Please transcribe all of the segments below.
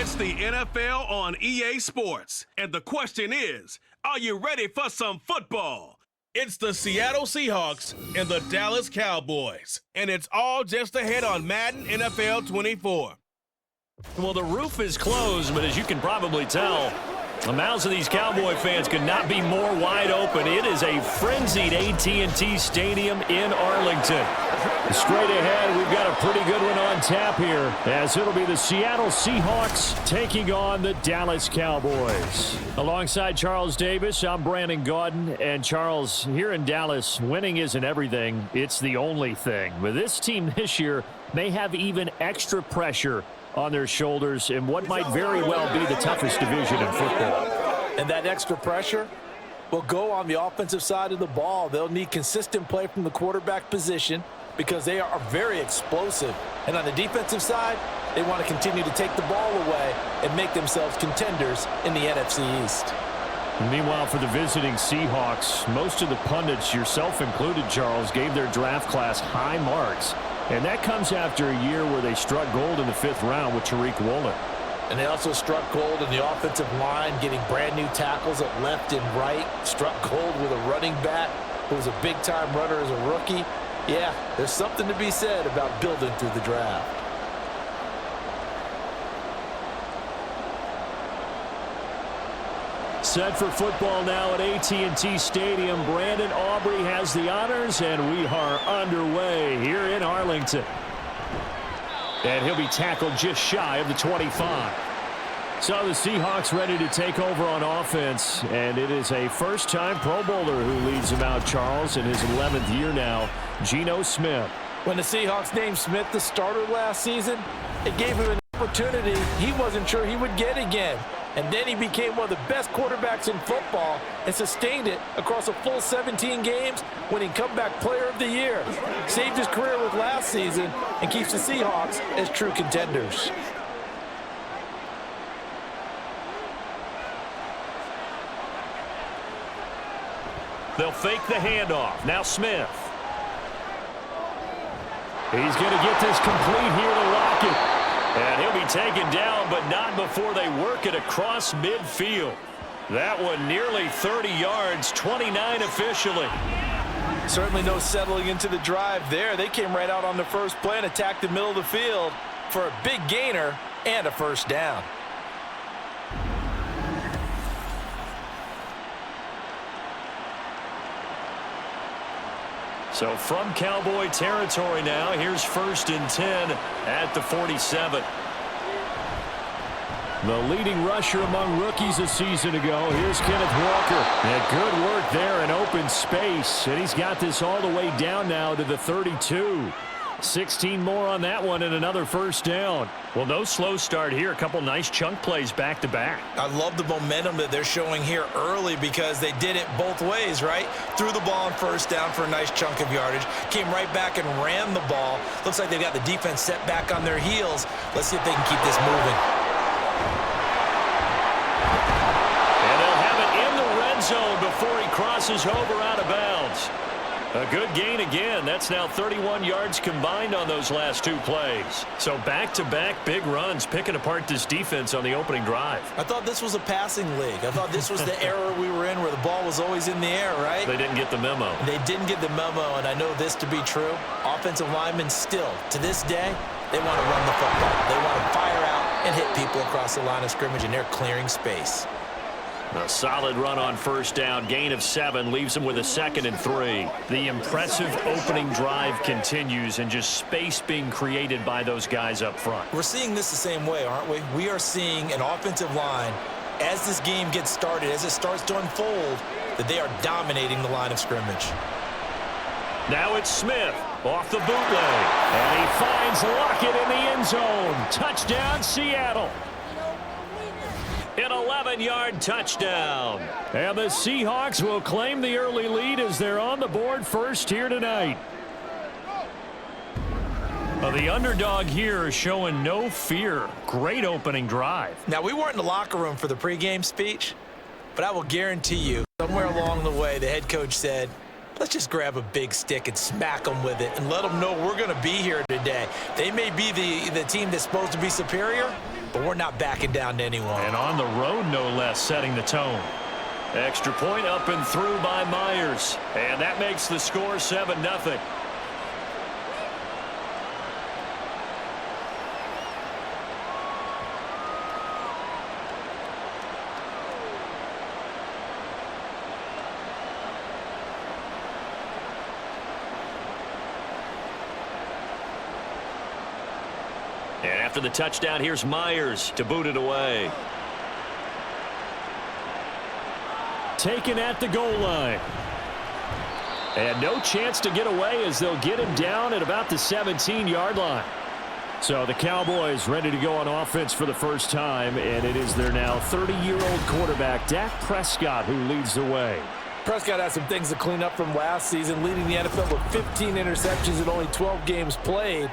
It's the NFL on EA Sports, and the question is, are you ready for some football? It's the Seattle Seahawks and the Dallas Cowboys, and it's all just ahead on Madden NFL 24. Well, the roof is closed, but as you can probably tell, the mouths of these Cowboy fans could not be more wide open. It is a frenzied AT&T Stadium in Arlington. Straight ahead, we've got a pretty good one on tap here, as it'll be the Seattle Seahawks taking on the Dallas Cowboys. Alongside Charles Davis, I'm Brandon Gaudin. And Charles, here in Dallas, winning isn't everything. It's the only thing. But this team this year may have even extra pressure on their shoulders in what might very well be the toughest division in football. And that extra pressure will go on the offensive side of the ball. They'll need consistent play from the quarterback position because they are very explosive. And on the defensive side, they want to continue to take the ball away and make themselves contenders in the NFC East. Meanwhile, for the visiting Seahawks, most of the pundits, yourself included, Charles, gave their draft class high marks. And that comes after a year where they struck gold in the 5th round with Tariq Woolen. And they also struck gold in the offensive line, getting brand new tackles at left and right. Struck gold with a running back who was a big-time runner as a rookie. Yeah, there's something to be said about building through the draft. Set for football now at AT&T Stadium. Brandon Aubrey has the honors, and we are underway here in Arlington. And he'll be tackled just shy of the 25. So the Seahawks ready to take over on offense, and it is a first-time Pro Bowler who leads them out, Charles, in his 11th year now, Geno Smith. When the Seahawks named Smith the starter last season, it gave him an opportunity he wasn't sure he would get again. And then he became one of the best quarterbacks in football and sustained it across a full 17 games, winning Comeback Player of the Year. Saved his career with last season and keeps the Seahawks as true contenders. They'll fake the handoff. Now Smith. He's going to get this complete here to Lockett. And he'll be taken down, but not before they work it across midfield. That one nearly 30 yards, 29 officially. Certainly no settling into the drive there. They came right out on the first play and attacked the middle of the field for a big gainer and a first down. So from Cowboy territory now, here's 1st and 10 at the 47. The leading rusher among rookies a season ago. Here's Kenneth Walker. And good work there in open space. And he's got this all the way down now to the 32. 16 more on that one and another first down. Well, no slow start here. A couple nice chunk plays back-to-back. I love the momentum that they're showing here early because they did it both ways, right? Threw the ball on first down for a nice chunk of yardage. Came right back and ran the ball. Looks like they've got the defense set back on their heels. Let's see if they can keep this moving. And they'll have it in the red zone before he crosses over out of bounds. A good gain again. That's now 31 yards combined on those last 2 plays. So back-to-back big runs, picking apart this defense on the opening drive. I thought this was a passing league. I thought this was the era we were in where the ball was always in the air, right? They didn't get the memo. They didn't get the memo, and I know this to be true. Offensive linemen still, to this day, they want to run the football. They want to fire out and hit people across the line of scrimmage, and they're clearing space. A solid run on first down. Gain of 7 leaves them with a 2nd and 3. The impressive opening drive continues and just space being created by those guys up front. We're seeing this the same way, aren't we? We are seeing an offensive line, as this game gets started, as it starts to unfold, that they are dominating the line of scrimmage. Now it's Smith off the bootleg. And he finds Lockett in the end zone. Touchdown, Seattle. An 11-yard touchdown. And the Seahawks will claim the early lead as they're on the board first here tonight. Well, the underdog here is showing no fear. Great opening drive. Now, we weren't in the locker room for the pregame speech, but I will guarantee you, somewhere along the way, the head coach said, let's just grab a big stick and smack them with it and let them know we're going to be here today. They may be the team that's supposed to be superior, but we're not backing down to anyone. And on the road, no less, setting the tone. Extra point up and through by Myers. And that makes the score 7-0. And after the touchdown, here's Myers to boot it away. Taken at the goal line. And no chance to get away as they'll get him down at about the 17-yard line. So the Cowboys ready to go on offense for the first time, and it is their now 30-year-old quarterback, Dak Prescott, who leads the way. Prescott has some things to clean up from last season, leading the NFL with 15 interceptions in only 12 games played.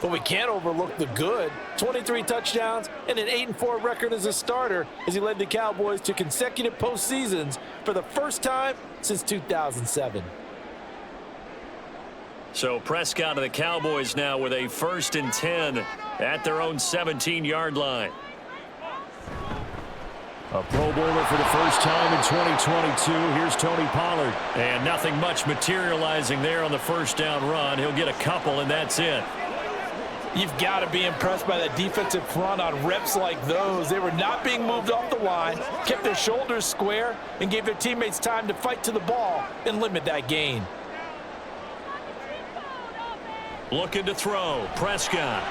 But we can't overlook the good. 23 touchdowns and an 8-4 record as a starter as he led the Cowboys to consecutive postseasons for the first time since 2007. So Prescott of the Cowboys now with a 1st and 10 at their own 17-yard line. A Pro Bowler for the first time in 2022. Here's Tony Pollard. And nothing much materializing there on the first down run. He'll get a couple, and that's it. You've got to be impressed by that defensive front on reps like those. They were not being moved off the line, kept their shoulders square, and gave their teammates time to fight to the ball and limit that gain. Looking to throw. Prescott.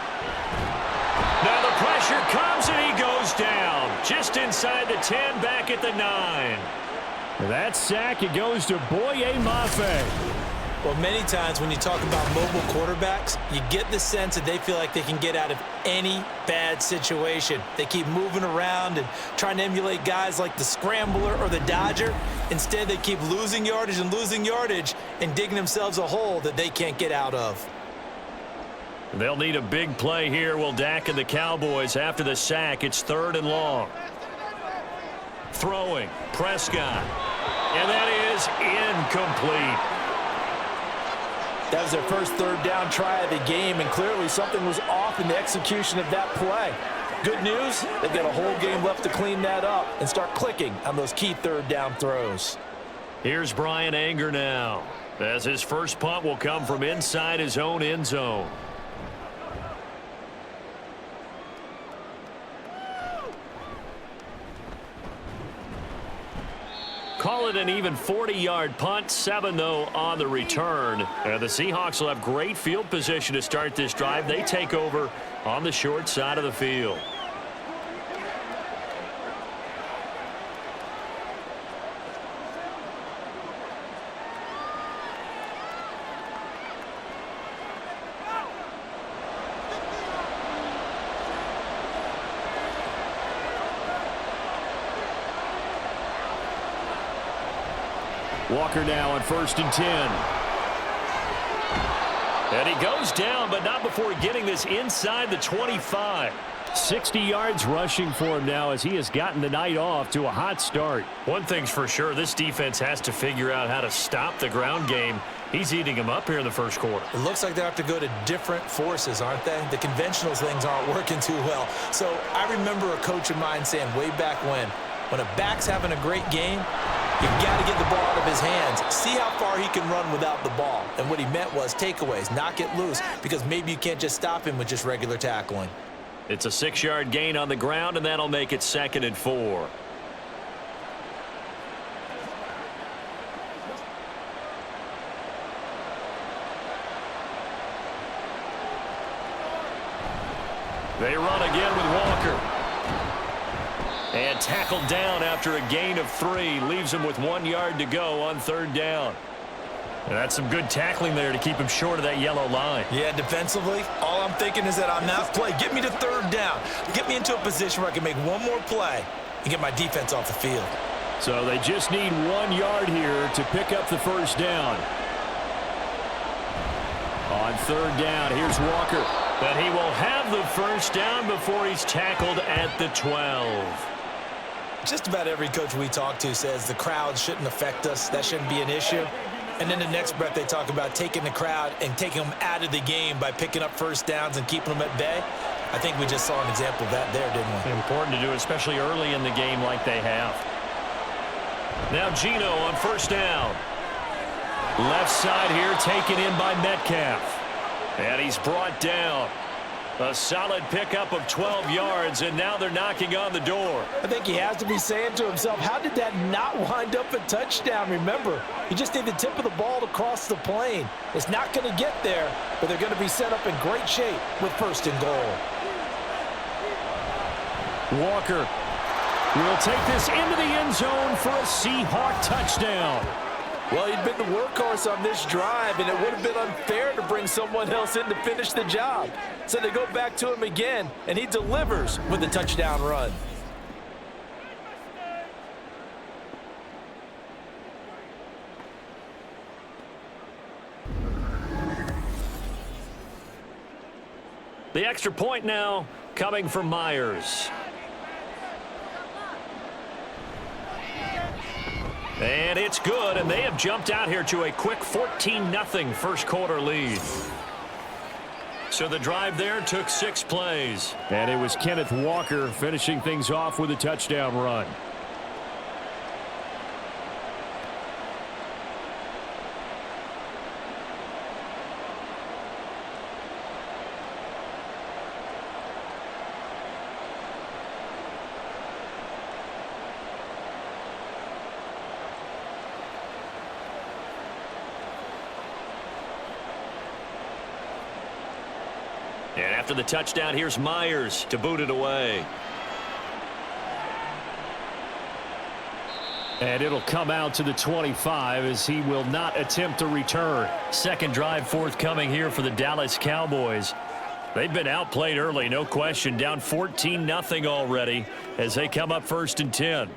Now the pressure comes, and he goes down. Just inside the 10, back at the 9. That sack, it goes to Boye Mafe. Well, many times when you talk about mobile quarterbacks, you get the sense that they feel like they can get out of any bad situation. They keep moving around and trying to emulate guys like the Scrambler or the Dodger. Instead, they keep losing yardage and digging themselves a hole that they can't get out of. They'll need a big play here, will Dak and the Cowboys. After the sack, it's 3rd and long. Throwing. Prescott. And that is incomplete. That was their first 3rd down try of the game, and clearly something was off in the execution of that play. Good news, they've got a whole game left to clean that up and start clicking on those key 3rd down throws. Here's Brian Anger now, as his first punt will come from inside his own end zone. Call it an even 40-yard punt, 7 though on the return. The Seahawks will have great field position to start this drive. They take over on the short side of the field. Walker now on 1st and 10. And he goes down, but not before getting this inside the 25. 60 yards rushing for him now as he has gotten the night off to a hot start. One thing's for sure, this defense has to figure out how to stop the ground game. He's eating them up here in the first quarter. It looks like they have to go to different forces, aren't they? The conventional things aren't working too well. So I remember a coach of mine saying way back when a back's having a great game, you've got to get the ball out of his hands. See how far he can run without the ball. And what he meant was takeaways, knock it loose, because maybe you can't just stop him with just regular tackling. It's a 6-yard gain on the ground, and that'll make it 2nd and 4. They run again with Walker. And tackled down after a gain of 3. Leaves him with 1 yard to go on 3rd down. And that's some good tackling there to keep him short of that yellow line. Yeah, defensively, all I'm thinking is that on that play, get me to 3rd down. Get me into a position where I can make one more play and get my defense off the field. So they just need 1 yard here to pick up the first down. On 3rd down, here's Walker. But he will have the first down before he's tackled at the 12. Just about every coach we talk to says the crowd shouldn't affect us. That shouldn't be an issue. And then the next breath they talk about taking the crowd and taking them out of the game by picking up first downs and keeping them at bay. I think we just saw an example of that there, didn't we? Important to do, especially early in the game like they have. Now Geno on first down. Left side here taken in by Metcalf. And he's brought down. A solid pickup of 12 yards, and now they're knocking on the door. I think he has to be saying to himself, how did that not wind up a touchdown? Remember, you just need the tip of the ball to cross the plane. It's not going to get there, but they're going to be set up in great shape with first and goal. Walker will take this into the end zone for a Seahawk touchdown. Well, he'd been the workhorse on this drive, and it would have been unfair to bring someone else in to finish the job. So they go back to him again, and he delivers with a touchdown run. The extra point now coming from Myers. And it's good, and they have jumped out here to a quick 14-0 first quarter lead. So the drive there took 6 plays. And it was Kenneth Walker finishing things off with a touchdown run. And after the touchdown, here's Myers to boot it away. And it'll come out to the 25 as he will not attempt to return. Second drive forthcoming here for the Dallas Cowboys. They've been outplayed early, no question. Down 14-0 already as they come up first and 10.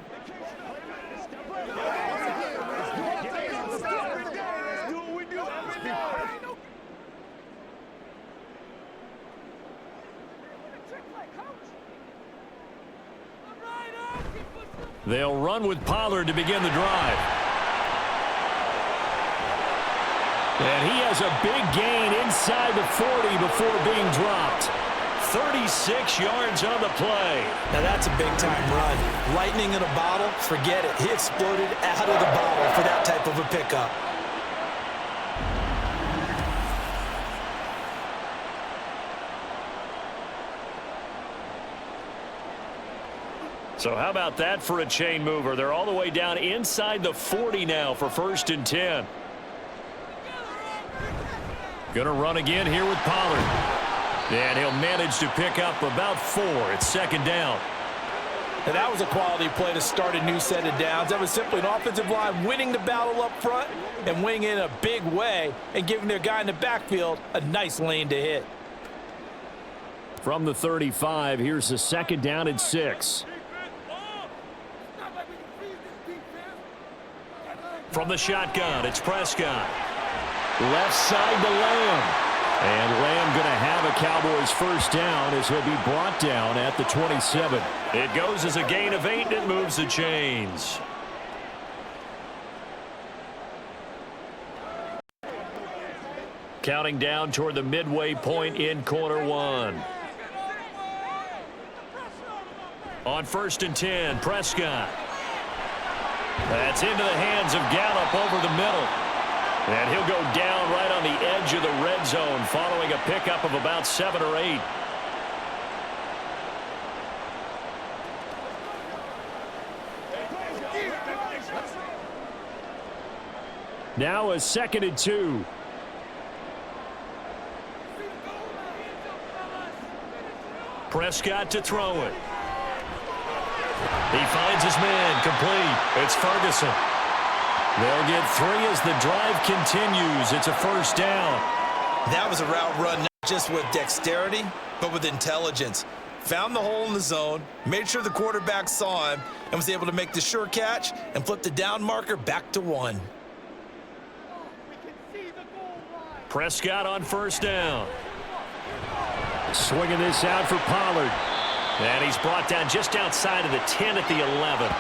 They'll run with Pollard to begin the drive. And he has a big gain inside the 40 before being dropped. 36 yards on the play. Now that's a big-time run. Lightning in a bottle, forget it. He exploded out of the bottle for that type of a pickup. So how about that for a chain mover? They're all the way down inside the 40 now for first and 10. Going to run again here with Pollard. And he'll manage to pick up about 4. It's second down. And that was a quality play to start a new set of downs. That was simply an offensive line winning the battle up front and winning in a big way and giving their guy in the backfield a nice lane to hit. From the 35, here's the second down and 6. From the shotgun, it's Prescott. Left side to Lamb. And Lamb going to have a Cowboys first down as he'll be brought down at the 27. It goes as a gain of 8 and it moves the chains. Counting down toward the midway point in quarter 1. On first and 10, Prescott. That's into the hands of Gallup over the middle. And he'll go down right on the edge of the red zone following a pickup of about 7 or 8. Now a second and 2. Prescott to throw it. He finds his man, complete. It's Ferguson. They'll get 3 as the drive continues. It's a first down. That was a route run not just with dexterity, but with intelligence. Found the hole in the zone, made sure the quarterback saw him, and was able to make the sure catch and flip the down marker back to 1. Prescott on first down. Swinging this out for Pollard. And he's brought down just outside of the 10 at the 11.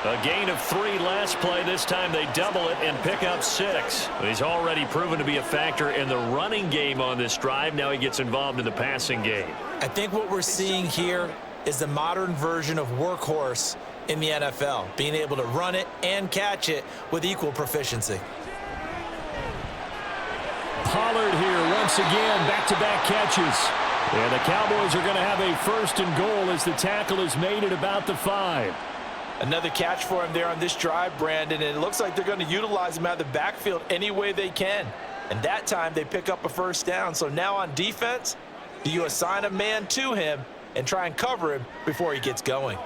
A gain of 3 last play. This time they double it and pick up 6. He's already proven to be a factor in the running game on this drive. Now he gets involved in the passing game. I think what we're seeing here is the modern version of workhorse in the NFL, being able to run it and catch it with equal proficiency. Pollard here once again, back-to-back catches. And the Cowboys are going to have a 1st and goal as the tackle is made at about the 5. Another catch for him there on this drive, Brandon, and it looks like they're going to utilize him out of the backfield any way they can. And that time they pick up a 1st down. So now on defense, do you assign a man to him and try and cover him before he gets going?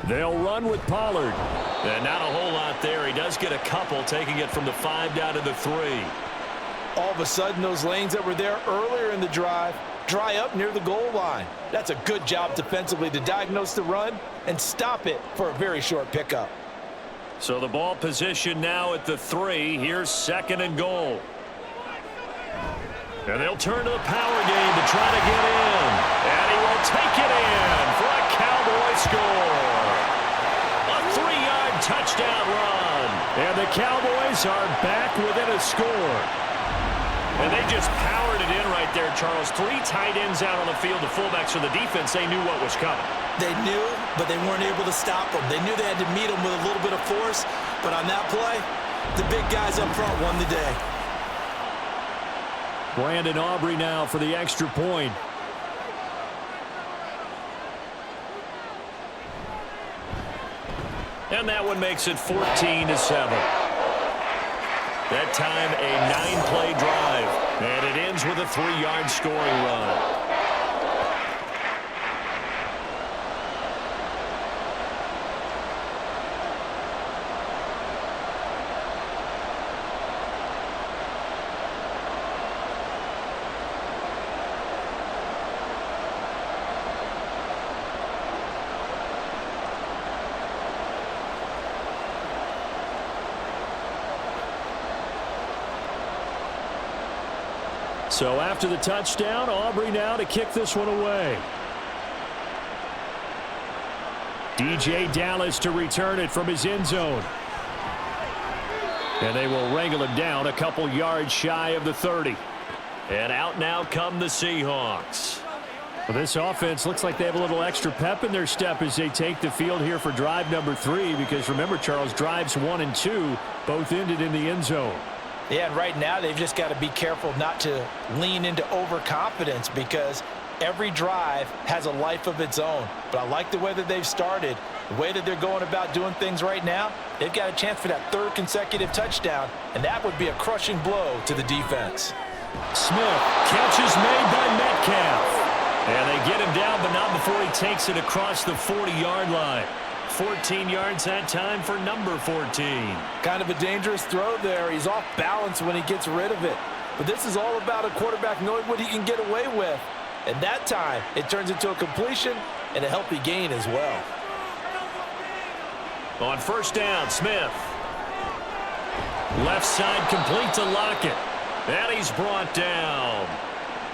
They'll run with Pollard. And not a whole lot there. He does get a couple, taking it from the 5 down to the 3. All of a sudden, those lanes that were there earlier in the drive dry up near the goal line. That's a good job defensively to diagnose the run and stop it for a very short pickup. So the ball position now at the 3. Here's 2nd and goal. And they'll turn to the power game to try to get in. And he will take it in for a Cowboy score. A 3-yard touchdown run. And the Cowboys are back within a score. And they just powered it in right there, Charles. 3 tight ends out on the field. The fullbacks for the defense, they knew what was coming. They knew, but they weren't able to stop them. They knew they had to meet them with a little bit of force, but on that play, the big guys up front won the day. Brandon Aubrey now for the extra point. And that one makes it 14-7. That time a 9-play drive. And it ends with a 3-yard scoring run. So after the touchdown, Aubrey now to kick this one away. DJ Dallas to return it from his end zone. And they will wrangle him down a couple yards shy of the 30. And out now come the Seahawks. Well, this offense looks like they have a little extra pep in their step as they take the field here for drive number 3. Because remember, Charles, drives 1 and 2 both ended in the end zone. Yeah, and right now they've just got to be careful not to lean into overconfidence because every drive has a life of its own. But I like the way that they've started, the way that they're going about doing things right now. They've got a chance for that 3rd consecutive touchdown, and that would be a crushing blow to the defense. Smith, catch is made by Metcalf. And they get him down, but not before he takes it across the 40-yard line. 14 yards that time for number 14. Kind of a dangerous throw there. He's off balance when he gets rid of it. But this is all about a quarterback knowing what he can get away with. And that time, it turns into a completion and a healthy gain as well. On 1st down, Smith. Left side complete to Lockett. And he's brought down.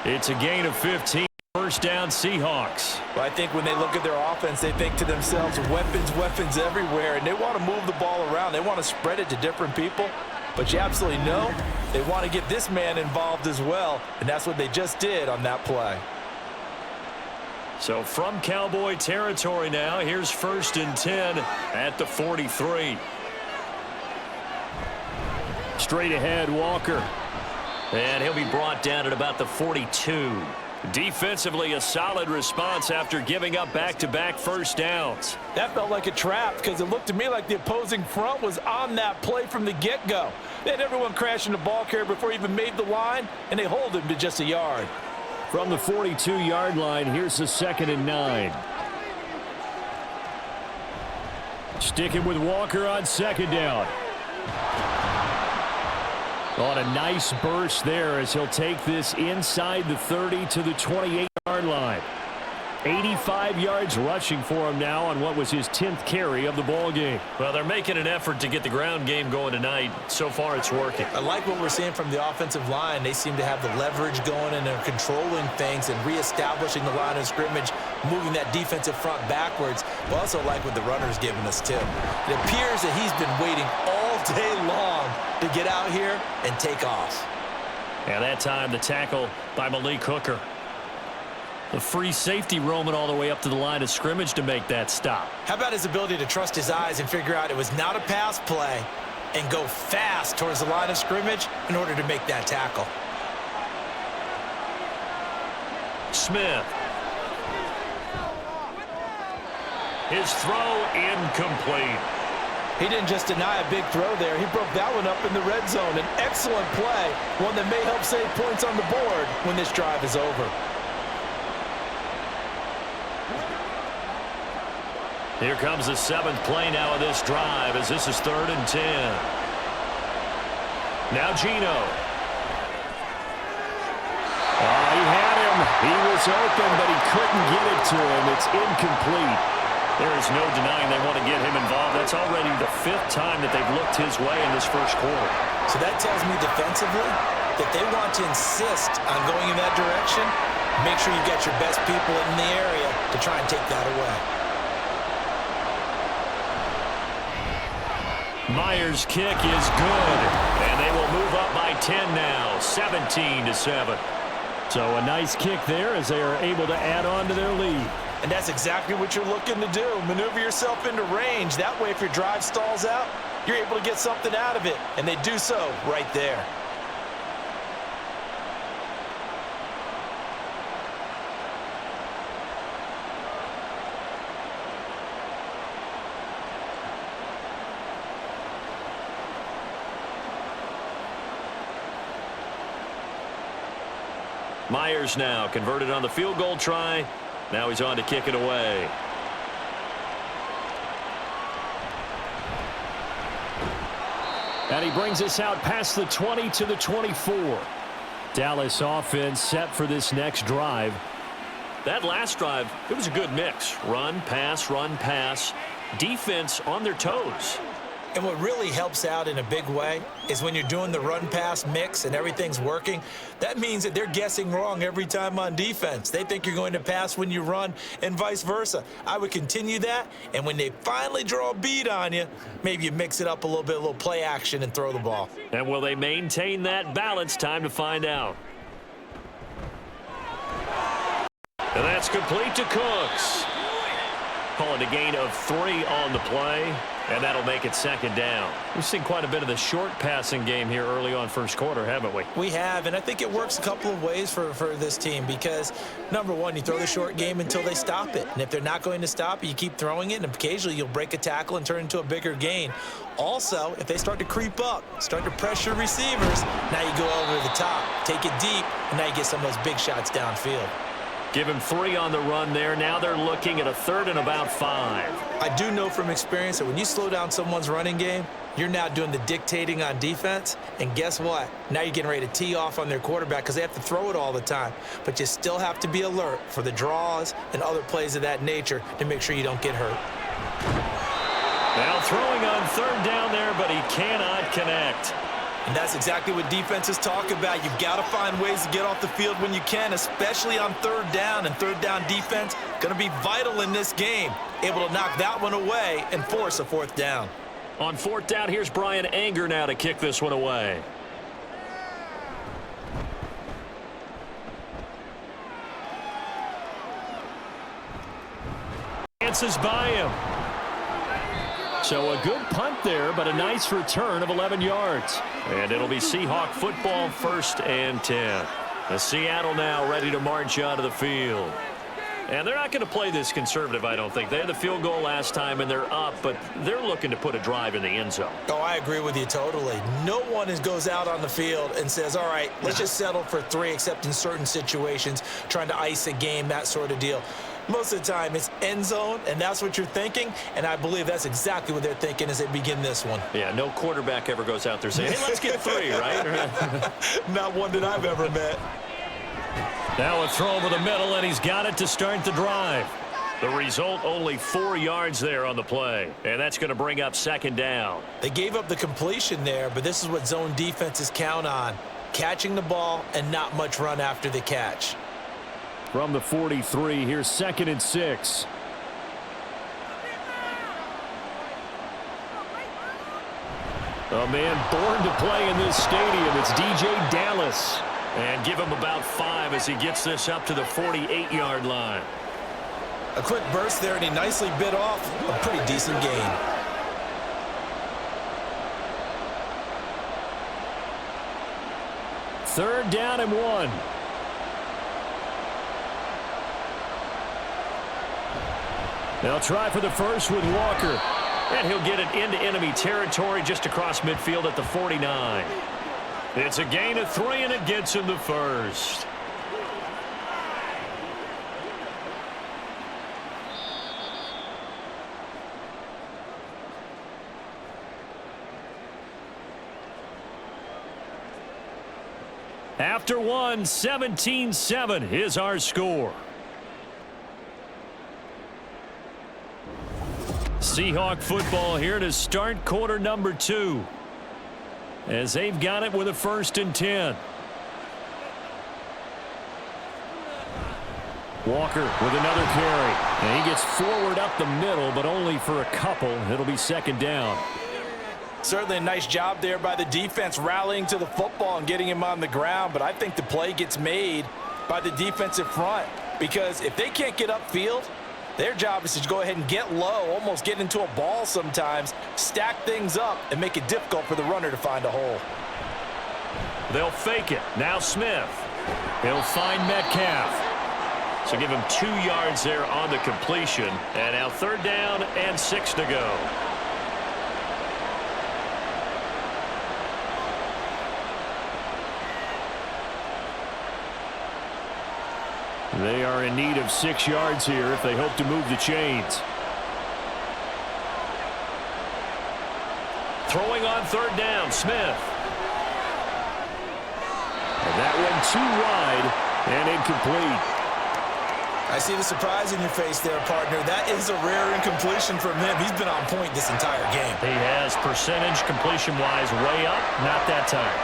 It's a gain of 15. 1st down, Seahawks. Well, I think when they look at their offense, they think to themselves, weapons, weapons everywhere, and they want to move the ball around. They want to spread it to different people. But you absolutely know they want to get this man involved as well, and that's what they just did on that play. So from Cowboy territory now, here's 1st and 10 at the 43. Straight ahead, Walker. And he'll be brought down at about the 42. Defensively, a solid response after giving up back-to-back 1st downs. That felt like a trap because it looked to me like the opposing front was on that play from the get-go. They had everyone crashing the ball carrier before he even made the line, and they hold him to just a yard. From the 42-yard line, here's the 2nd and 9. Sticking with Walker on 2nd down. On a nice burst there as he'll take this inside the 30 to the 28-yard line. 85 yards rushing for him now on what was his 10th carry of the ball game. Well, they're making an effort to get the ground game going tonight. So far, it's working. I like what we're seeing from the offensive line. They seem to have the leverage going, and they're controlling things and reestablishing the line of scrimmage, moving that defensive front backwards. I also like what the runner's giving us, too. It appears that he's been waiting all day long to get out here and take off. And that time, the tackle by Malik Hooker. The free safety roaming all the way up to the line of scrimmage to make that stop. How about his ability to trust his eyes and figure out it was not a pass play and go fast towards the line of scrimmage in order to make that tackle? Smith. His throw incomplete. He didn't just deny a big throw there. He broke that one up in the red zone. An excellent play, one that may help save points on the board when this drive is over. Here comes the 7th play now of this drive as this is 3rd and 10. Now Geno. He had him. He was open, but he couldn't get it to him. It's incomplete. There is no denying they want to get him involved. That's already the 5th time that they've looked his way in this first quarter. So that tells me defensively that they want to insist on going in that direction. Make sure you get your best people in the area to try and take that away. Myers' kick is good, and they will move up by 10 now, 17-7. So a nice kick there as they are able to add on to their lead. And that's exactly what you're looking to do. Maneuver yourself into range. That way, if your drive stalls out, you're able to get something out of it. And they do so right there. Myers now converted on the field goal try. Now he's on to kick it away. And he brings us out past the 20 to the 24. Dallas offense set for this next drive. That last drive, it was a good mix. Run, pass, defense on their toes. And what really helps out in a big way is when you're doing the run-pass mix and everything's working, that means that they're guessing wrong every time on defense. They think you're going to pass when you run and vice versa. I would continue that, and when they finally draw a beat on you, maybe you mix it up a little play action and throw the ball. And will they maintain that balance? Time to find out. And that's complete to Cooks. Calling a gain of 3 on the play, and that'll make it 2nd down. We've seen quite a bit of the short passing game here early on first quarter, haven't we? We have, and I think it works a couple of ways for this team because, number one, you throw the short game until they stop it. And if they're not going to stop it, you keep throwing it, and occasionally you'll break a tackle and turn it into a bigger gain. Also, if they start to creep up, start to pressure receivers, now you go over the top, take it deep, and now you get some of those big shots downfield. Give him 3 on the run there. Now they're looking at a 3rd and about 5. I do know from experience that when you slow down someone's running game, you're now doing the dictating on defense. And guess what? Now you're getting ready to tee off on their quarterback because they have to throw it all the time. But you still have to be alert for the draws and other plays of that nature to make sure you don't get hurt. Now throwing on 3rd down there, but he cannot connect. And that's exactly what defenses talk about. You've got to find ways to get off the field when you can, especially on 3rd down. And 3rd down defense going to be vital in this game. Able to knock that one away and force a 4th down. On 4th down, here's Brian Anger now to kick this one away. Chances by him. So a good punt there, but a nice return of 11 yards. And it'll be Seahawk football, 1st and 10. The Seattle now ready to march onto the field. And they're not going to play this conservative, I don't think. They had the field goal last time, and they're up, but they're looking to put a drive in the end zone. Oh, I agree with you totally. No one goes out on the field and says, all right, let's just settle for 3, except in certain situations, trying to ice a game, that sort of deal. Most of the time, it's end zone, and that's what you're thinking, and I believe that's exactly what they're thinking as they begin this one. Yeah, no quarterback ever goes out there saying, hey, let's get 3, right? Not one that I've ever met. Now a throw over the middle, and he's got it to start the drive. The result, only 4 yards there on the play, and that's going to bring up second down. They gave up the completion there, but this is what zone defenses count on, catching the ball and not much run after the catch. From the 43, here's 2nd and 6. A man born to play in this stadium. It's DJ Dallas. And give him about 5 as he gets this up to the 48-yard line. A quick burst there, and he nicely bit off a pretty decent gain. Third down and 1. They'll try for the first with Walker. And he'll get it into enemy territory just across midfield at the 49. It's a gain of 3, and it gets him the first. After 1, 17-7 is our score. Seahawk football here to start quarter number 2. As they've got it with a 1st and 10. Walker with another carry. And he gets forward up the middle, but only for a couple. It'll be second down. Certainly a nice job there by the defense rallying to the football and getting him on the ground, but I think the play gets made by the defensive front because if they can't get upfield, their job is to go ahead and get low, almost get into a ball sometimes, stack things up, and make it difficult for the runner to find a hole. They'll fake it. Now Smith. He'll find Metcalf. So give him 2 yards there on the completion. And now 3rd down and 6 to go. They are in need of 6 yards here if they hope to move the chains. Throwing on 3rd down, Smith. And that one too wide and incomplete. I see the surprise in your face there, partner. That is a rare incompletion from him. He's been on point this entire game. He has percentage completion-wise way up, not that time.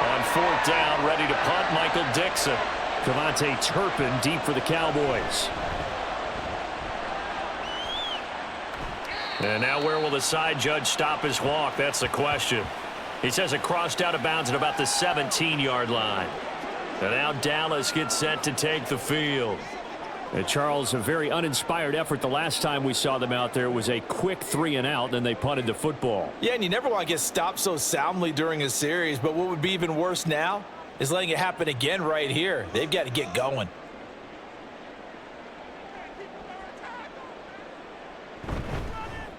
On 4th down, ready to punt, Michael Dixon. Cavante Turpin deep for the Cowboys. And now where will the side judge stop his walk? That's the question. He says it crossed out of bounds at about the 17-yard line. And now Dallas gets set to take the field. And Charles, a very uninspired effort the last time we saw them out there. Was a quick 3 and out, and they punted the football. Yeah, and you never want to get stopped so soundly during a series, but what would be even worse now is letting it happen again right here. They've got to get going.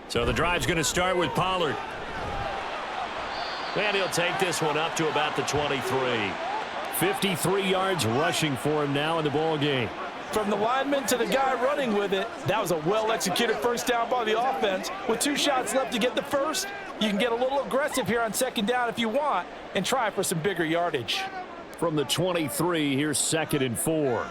So the drive's going to start with Pollard. And he'll take this one up to about the 23. 53 yards rushing for him now in the ball game. From the lineman to the guy running with it, that was a well-executed first down by the offense. With 2 shots left to get the first, you can get a little aggressive here on 2nd down if you want and try for some bigger yardage. From the 23, here's 2nd and 4.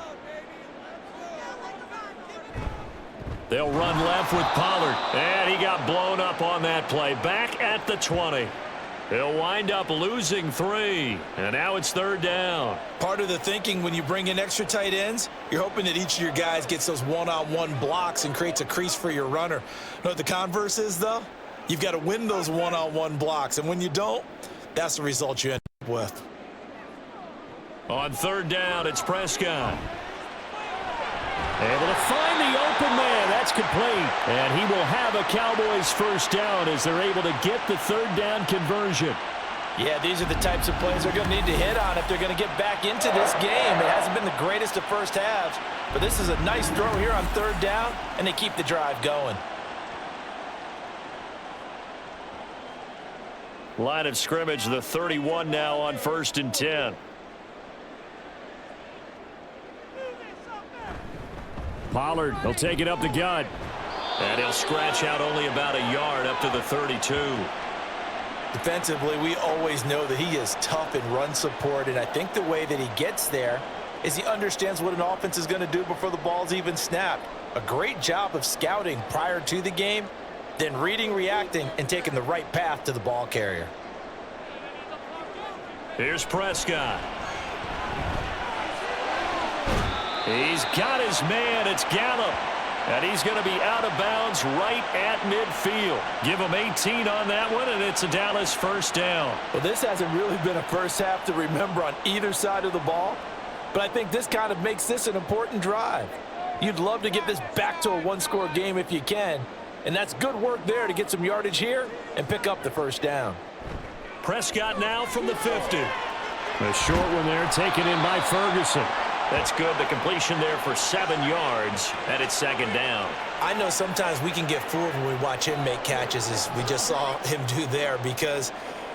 They'll run left with Pollard. And he got blown up on that play. Back at the 20. He'll wind up losing 3. And now it's 3rd down. Part of the thinking when you bring in extra tight ends, you're hoping that each of your guys gets those one-on-one blocks and creates a crease for your runner. You know what the converse is, though? You've got to win those one-on-one blocks. And when you don't, that's the result you end up with. On 3rd down, it's Prescott. Able to find the open man. That's complete. And he will have a Cowboys first down as they're able to get the 3rd down conversion. Yeah, these are the types of plays they're going to need to hit on if they're going to get back into this game. It hasn't been the greatest of first halves, but this is a nice throw here on 3rd down, and they keep the drive going. Line of scrimmage, the 31 now on 1st and 10. Pollard, he'll take it up the gut. And he'll scratch out only about a yard up to the 32. Defensively, we always know that he is tough in run support, and I think the way that he gets there is he understands what an offense is going to do before the ball's even snapped. A great job of scouting prior to the game, then reading, reacting, and taking the right path to the ball carrier. Here's Prescott. He's got his man. It's Gallup. And he's going to be out of bounds right at midfield. Give him 18 on that one, and it's a Dallas first down. Well, this hasn't really been a first half to remember on either side of the ball, but I think this kind of makes this an important drive. You'd love to get this back to a one-score game if you can, and that's good work there to get some yardage here and pick up the first down. Prescott now from the 50. A short one there taken in by Ferguson. That's good. The completion there for 7 yards, and it's second down. I know sometimes we can get fooled when we watch him make catches, as we just saw him do there, because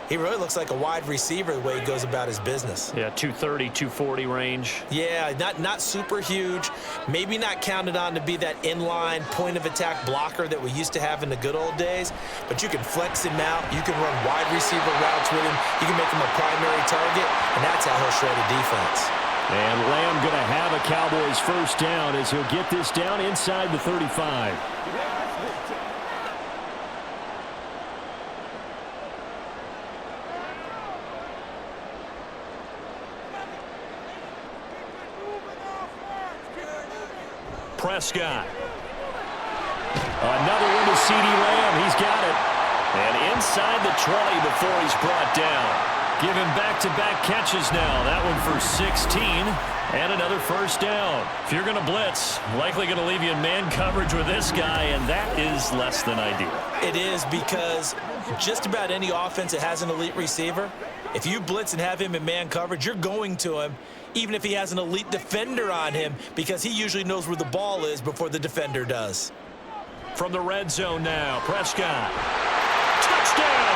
he really looks like a wide receiver the way he goes about his business. Yeah, 230, 240 range. Yeah, not super huge. Maybe not counted on to be that inline point-of-attack blocker that we used to have in the good old days, but you can flex him out. You can run wide receiver routes with him. You can make him a primary target, and that's how he'll shred a defense. And Lamb going to have a Cowboys first down as he'll get this down inside the 35. Prescott. Another one to CeeDee Lamb. He's got it. And inside the 20 before he's brought down. Give him back-to-back catches now. That one for 16 and another first down. If you're going to blitz, likely going to leave you in man coverage with this guy, and that is less than ideal. It is, because just about any offense that has an elite receiver, if you blitz and have him in man coverage, you're going to him, even if he has an elite defender on him, because he usually knows where the ball is before the defender does. From the red zone now, Prescott. Touchdown!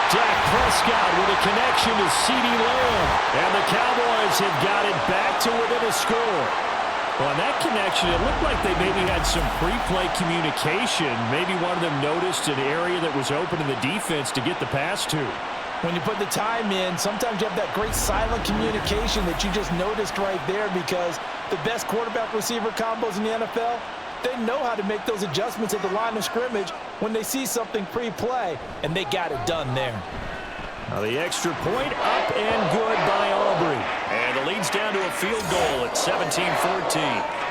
Dak Prescott with a connection to CeeDee Lamb. And the Cowboys have got it back to within a score. Well, on that connection, it looked like they maybe had some pre-play communication. Maybe one of them noticed an area that was open in the defense to get the pass to. When you put the time in, sometimes you have that great silent communication that you just noticed right there, because the best quarterback-receiver combos in the NFL, they know how to make those adjustments at the line of scrimmage when they see something pre-play, and they got it done there. Now the extra point up and good by Aubrey. And it leads down to a field goal at 17-14.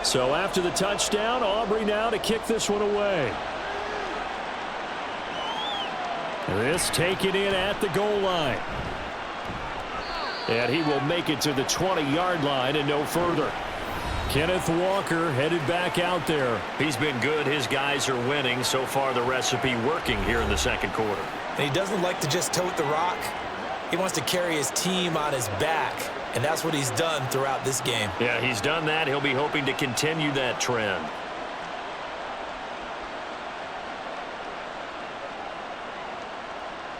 So after the touchdown, Aubrey now to kick this one away. This taken in at the goal line. And he will make it to the 20-yard line and no further. Kenneth Walker headed back out there. He's been good. His guys are winning. So far, the recipe working here in the second quarter. And he doesn't like to just tote the rock. He wants to carry his team on his back. And that's what he's done throughout this game. Yeah, he's done that. He'll be hoping to continue that trend.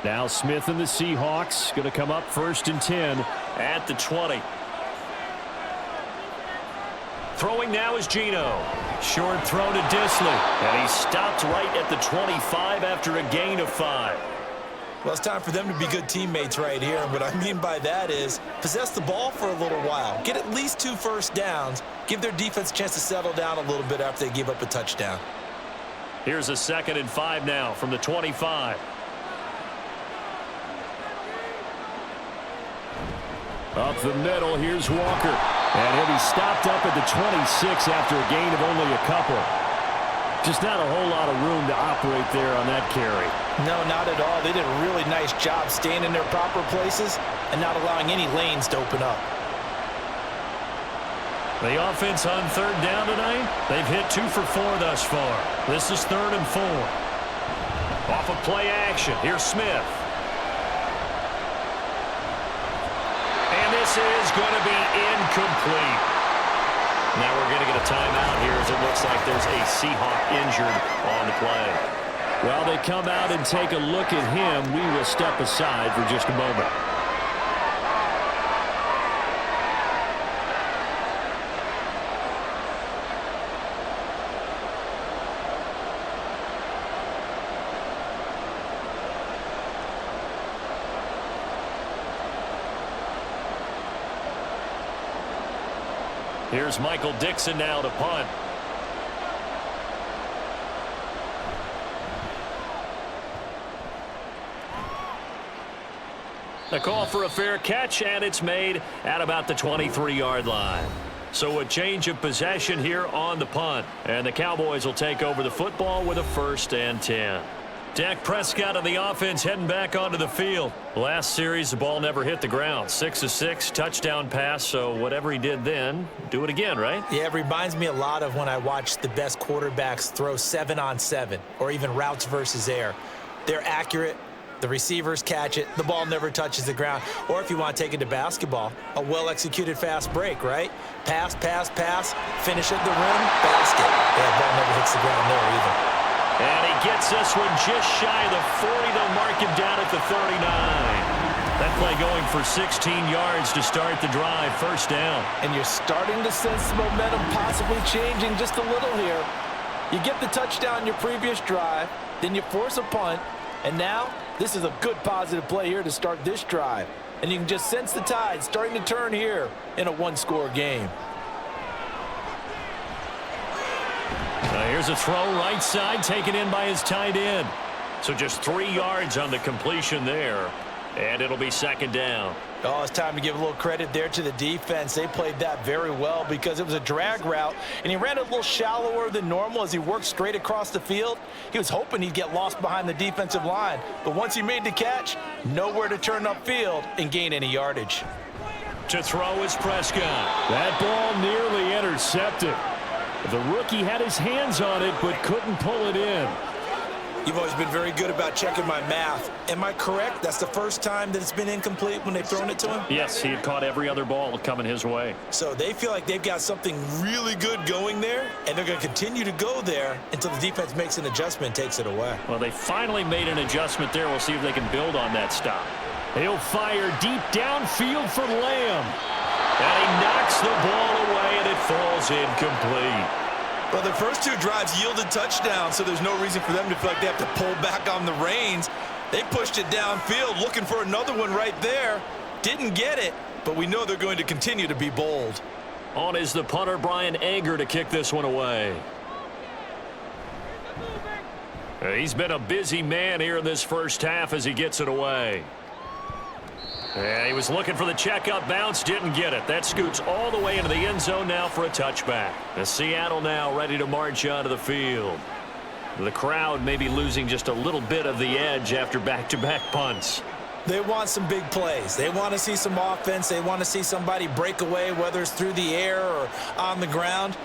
Now Smith and the Seahawks going to come up 1st and 10 at the 20. Throwing now is Geno. Short throw to Disley. And he stopped right at the 25 after a gain of 5. Well, it's time for them to be good teammates right here. And what I mean by that is possess the ball for a little while. Get at least 2 first downs. Give their defense a chance to settle down a little bit after they give up a touchdown. Here's a 2nd and 5 now from the 25. Up the middle, here's Walker. And he'll be stopped up at the 26 after a gain of only a couple. Just not a whole lot of room to operate there on that carry. No, not at all. They did a really nice job staying in their proper places and not allowing any lanes to open up. The offense on 3rd down tonight, they've hit 2 for 4 thus far. This is 3rd and 4. off of play action. Here's Smith. And this is going to be incomplete. Now we're going to get a timeout here as it looks like there's a Seahawk injured on the play. Well, they come out and take a look at him. We will step aside for just a moment. Here's Michael Dixon now to punt. The call for a fair catch, and it's made at about the 23-yard line. So a change of possession here on the punt. And the Cowboys will take over the football with a 1st and 10. Dak Prescott of the offense heading back onto the field. Last series, the ball never hit the ground. 6 of 6, touchdown pass. So whatever he did then, do it again, right? Yeah, it reminds me a lot of when I watch the best quarterbacks throw 7-on-7 or even routes versus air. They're accurate. The receivers catch it. The ball never touches the ground. Or if you want to take it to basketball, a well-executed fast break, right? Pass, pass, pass, finish at the rim, basket. Yeah, ball never hits the ground there either. And he gets this one just shy of the 40. They'll mark him down at the 39. That play going for 16 yards to start the drive. 1st down. And you're starting to sense the momentum possibly changing just a little here. You get the touchdown your previous drive, then you force a punt, and now this is a good positive play here to start this drive. And you can just sense the tide starting to turn here in a one-score game. Here's a throw right side taken in by his tight end. So just 3 yards on the completion there. And it'll be 2nd down. Oh, it's time to give a little credit there to the defense. They played that very well because it was a drag route, and he ran a little shallower than normal as he worked straight across the field. He was hoping he'd get lost behind the defensive line, but once he made the catch, nowhere to turn upfield and gain any yardage. To throw is Prescott. That ball nearly intercepted. The rookie had his hands on it but couldn't pull it in. You've always been very good about checking my math. Am I correct? That's the first time that it's been incomplete when they've thrown it to him? Yes, he had caught every other ball coming his way. So they feel like they've got something really good going there, and they're going to continue to go there until the defense makes an adjustment and takes it away. Well, they finally made an adjustment there. We'll see if they can build on that stop. He'll fire deep downfield for Lamb. And he knocks the ball away, and it falls incomplete. Well, their first 2 drives yielded touchdowns, so there's no reason for them to feel like they have to pull back on the reins. They pushed it downfield, looking for another one right there. Didn't get it, but we know they're going to continue to be bold. On is the punter, Brian Anger, to kick this one away. He's been a busy man here in this first half as he gets it away. And he was looking for the checkup bounce, didn't get it. That scoots all the way into the end zone now for a touchback. And Seattle now ready to march onto the field. The crowd may be losing just a little bit of the edge after back-to-back punts. They want some big plays. They want to see some offense. They want to see somebody break away, whether it's through the air or on the ground.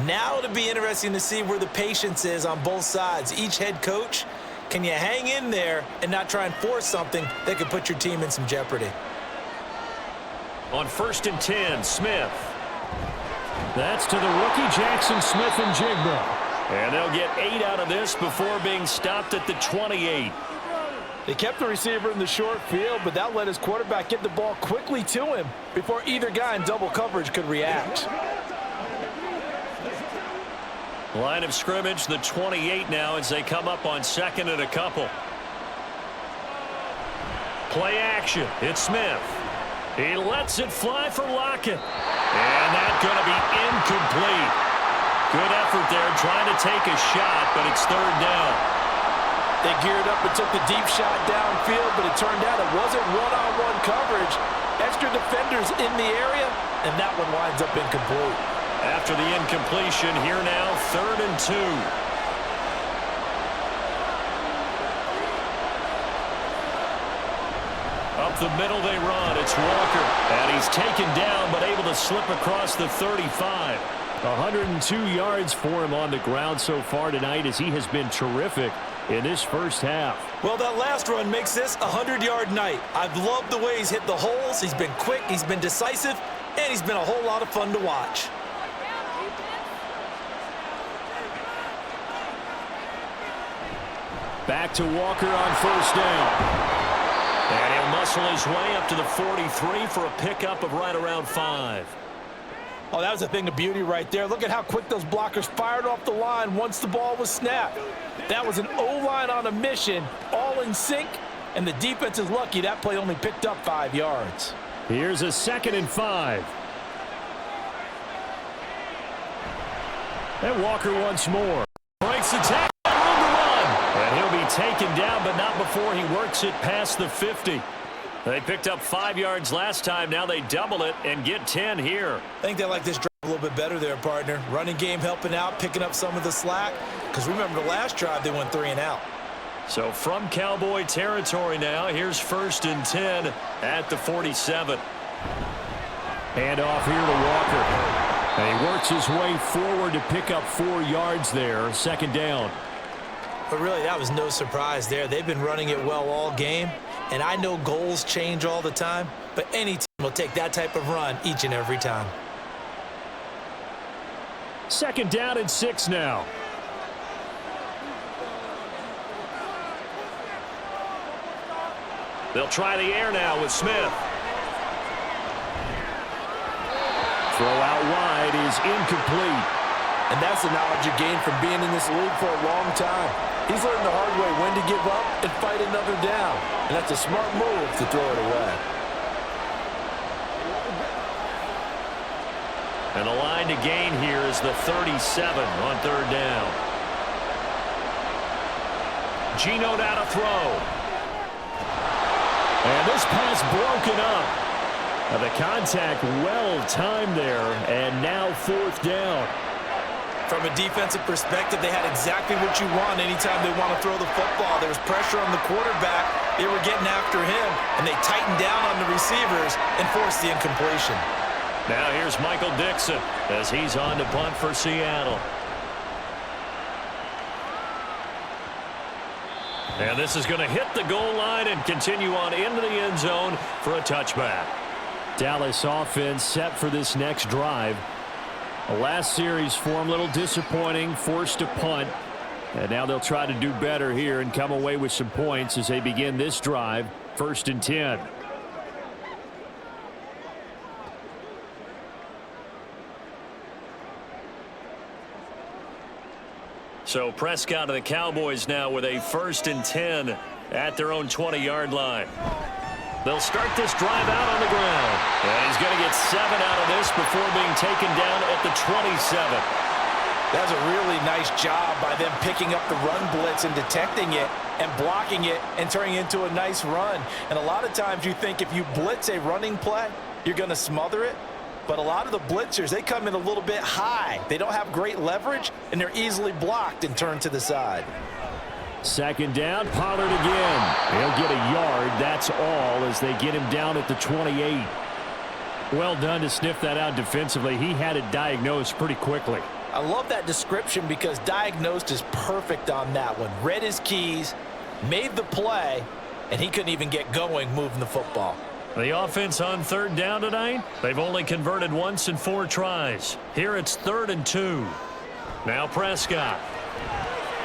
Now it'll be interesting to see where the patience is on both sides. Each head coach, can you hang in there and not try and force something that could put your team in some jeopardy? On 1st and 10, Smith. That's to the rookie, Jackson Smith-Njigba. And they'll get 8 out of this before being stopped at the 28. They kept the receiver in the short field, but that let his quarterback get the ball quickly to him before either guy in double coverage could react. Line of scrimmage, the 28 now as they come up on 2nd and a couple. Play action. It's Smith. He lets it fly for Lockett. And that's going to be incomplete. Good effort there trying to take a shot, but it's 3rd down. They geared up and took the deep shot downfield, but it turned out it wasn't one-on-one coverage. Extra defenders in the area, and that one winds up incomplete. After the incompletion, here now, 3rd and 2. Up the middle they run. It's Walker. And he's taken down, but able to slip across the 35. 102 yards for him on the ground so far tonight, as he has been terrific in this first half. Well, that last run makes this a 100-yard night. I've loved the way he's hit the holes. He's been quick, he's been decisive, and he's been a whole lot of fun to watch. Back to Walker on first down. And he'll muscle his way up to the 43 for a pickup of right around 5. Oh, that was a thing of beauty right there. Look at how quick those blockers fired off the line once the ball was snapped. That was an O-line on a mission, all in sync, and the defense is lucky that play only picked up 5 yards. Here's a 2nd and 5. And Walker once more. Breaks the tackle, room to run. And he'll be taken down, but not before he works it past the 50. They picked up 5 yards last time. Now they double it and get 10 here. I think they like this drive a little bit better there, partner. Running game helping out, picking up some of the slack. Because remember, the last drive they went 3 and out. So from Cowboy territory now, here's 1st and 10 at the 47. Hand off here to Walker. And he works his way forward to pick up 4 yards there. 2nd down. But really, that was no surprise there. They've been running it well all game. And I know goals change all the time, but any team will take that type of run each and every time. 2nd down and 6 now. They'll try the air now with Smith. Throw out wide is incomplete. And that's the knowledge you gain from being in this league for a long time. He's learned the hard way when to give up and fight another down. And that's a smart move to throw it away. And the line to gain here is the 37 on 3rd down. Geno now to throw. And this pass broken up. The contact well timed there, and now 4th down. From a defensive perspective, they had exactly what you want anytime they want to throw the football. There was pressure on the quarterback. They were getting after him, and they tightened down on the receivers and forced the incompletion. Now here's Michael Dixon as he's on to punt for Seattle. And this is going to hit the goal line and continue on into the end zone for a touchback. Dallas offense set for this next drive. The last series for them a little disappointing, forced to punt. And now they'll try to do better here and come away with some points as they begin this drive. 1st and 10. So Prescott of the Cowboys now with a 1st and 10 at their own 20-yard line. They'll start this drive out on the ground. And he's going to get 7 out of this before being taken down at the 27. That's a really nice job by them picking up the run blitz and detecting it and blocking it and turning it into a nice run. And a lot of times you think if you blitz a running play, you're going to smother it. But a lot of the blitzers, they come in a little bit high. They don't have great leverage, and they're easily blocked and turned to the side. 2nd down, Pollard again. He'll get a yard, that's all, as they get him down at the 28. Well done to sniff that out defensively. He had it diagnosed pretty quickly. I love that description because diagnosed is perfect on that one. Read his keys, made the play, and he couldn't even get going moving the football. The offense on 3rd down tonight, they've only converted once in 4 tries. Here it's 3rd and 2. Now Prescott.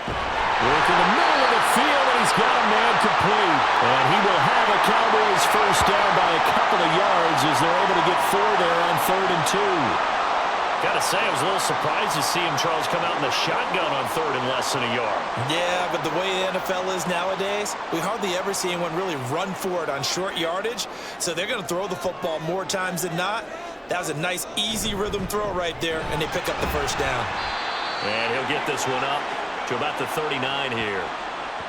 Work in the middle of the field, and he's got a man complete. And he will have a Cowboys 1st down by a couple of yards as they're able to get 4 there on 3rd and 2. Got to say, I was a little surprised to see him, Charles, come out in the shotgun on 3rd and less than a yard. Yeah, but the way the NFL is nowadays, we hardly ever see anyone really run for it on short yardage. So they're going to throw the football more times than not. That was a nice, easy rhythm throw right there, and they pick up the 1st down. And he'll get this one up to about the 39 here.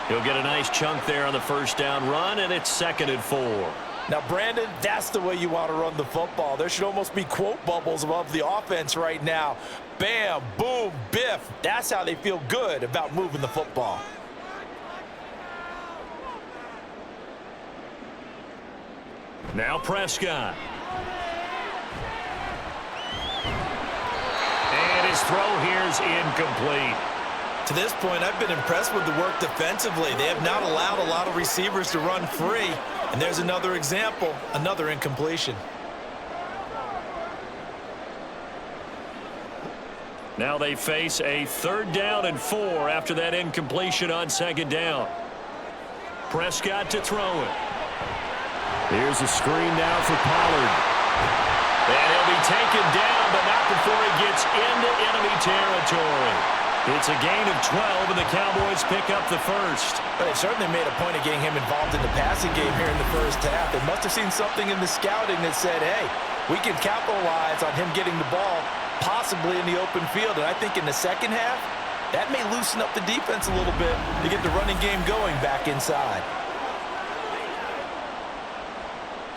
He'll get a nice chunk there on the 1st down run, and it's 2nd and 4. Now, Brandon, that's the way you want to run the football. There should almost be quote bubbles above the offense right now. Bam, boom, biff. That's how they feel good about moving the football. Now Prescott. And throw here's incomplete. To this point, I've been impressed with the work defensively. They have not allowed a lot of receivers to run free. And there's another example, another incompletion. Now they face a 3rd down and 4 after that incompletion on 2nd down. Prescott to throw it. Here's a screen now for Pollard. And he'll be taken down, but not before he gets into enemy territory. It's a gain of 12, and the Cowboys pick up the first. But they certainly made a point of getting him involved in the passing game here in the first half. They must have seen something in the scouting that said, hey, we can capitalize on him getting the ball possibly in the open field. And I think in the second half, that may loosen up the defense a little bit to get the running game going back inside.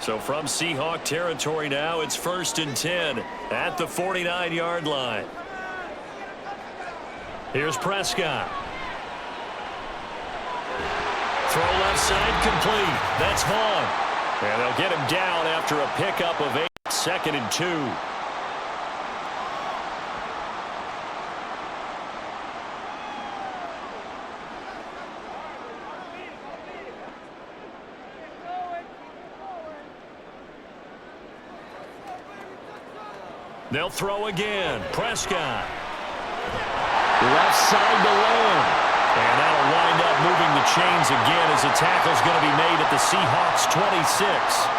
So from Seahawk territory now, it's 1st and 10 at the 49-yard line. Here's Prescott. Throw left side complete. That's Vaughn. And they'll get him down after a pickup of 8, 2nd and 2. They'll throw again. Prescott. Left side to Lamb. And that'll wind up moving the chains again as the tackle's going to be made at the Seahawks 26.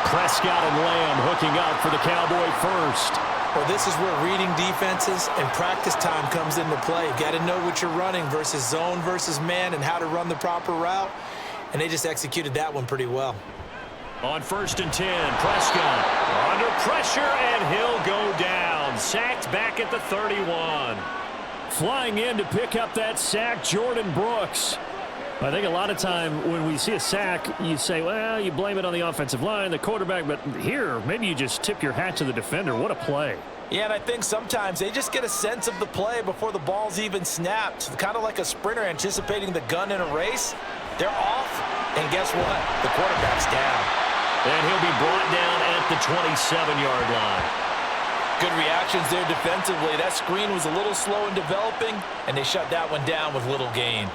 Prescott and Lamb hooking up for the Cowboy first. Well, this is where reading defenses and practice time comes into play. You got to know what you're running versus zone versus man and how to run the proper route. And they just executed that one pretty well. On 1st and 10, Prescott under pressure, and he'll go down. Sacked back at the 31. Flying in to pick up that sack, Jordan Brooks. I think a lot of time when we see a sack, you say, well, you blame it on the offensive line, the quarterback, but here, maybe you just tip your hat to the defender. What a play. Yeah, and I think sometimes they just get a sense of the play before the ball's even snapped. Kind of like a sprinter anticipating the gun in a race. They're off, and guess what? The quarterback's down. And he'll be brought down at the 27-yard line. Good reactions there defensively. That screen was a little slow in developing, and they shut that one down with little gain.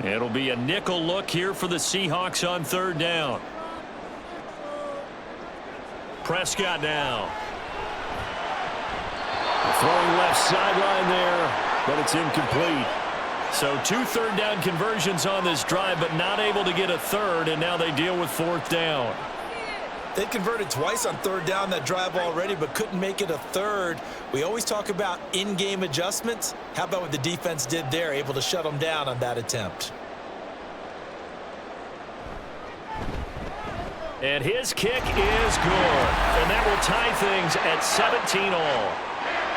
It'll be a nickel look here for the Seahawks on 3rd down. Prescott now. Throwing left sideline there, but it's incomplete. So 2 3rd down conversions on this drive, but not able to get a 3rd, and now they deal with 4th down. They converted twice on 3rd down that drive already, but couldn't make it a 3rd. We always talk about in-game adjustments. How about what the defense did there, able to shut them down on that attempt? And his kick is good, and that will tie things at 17 all.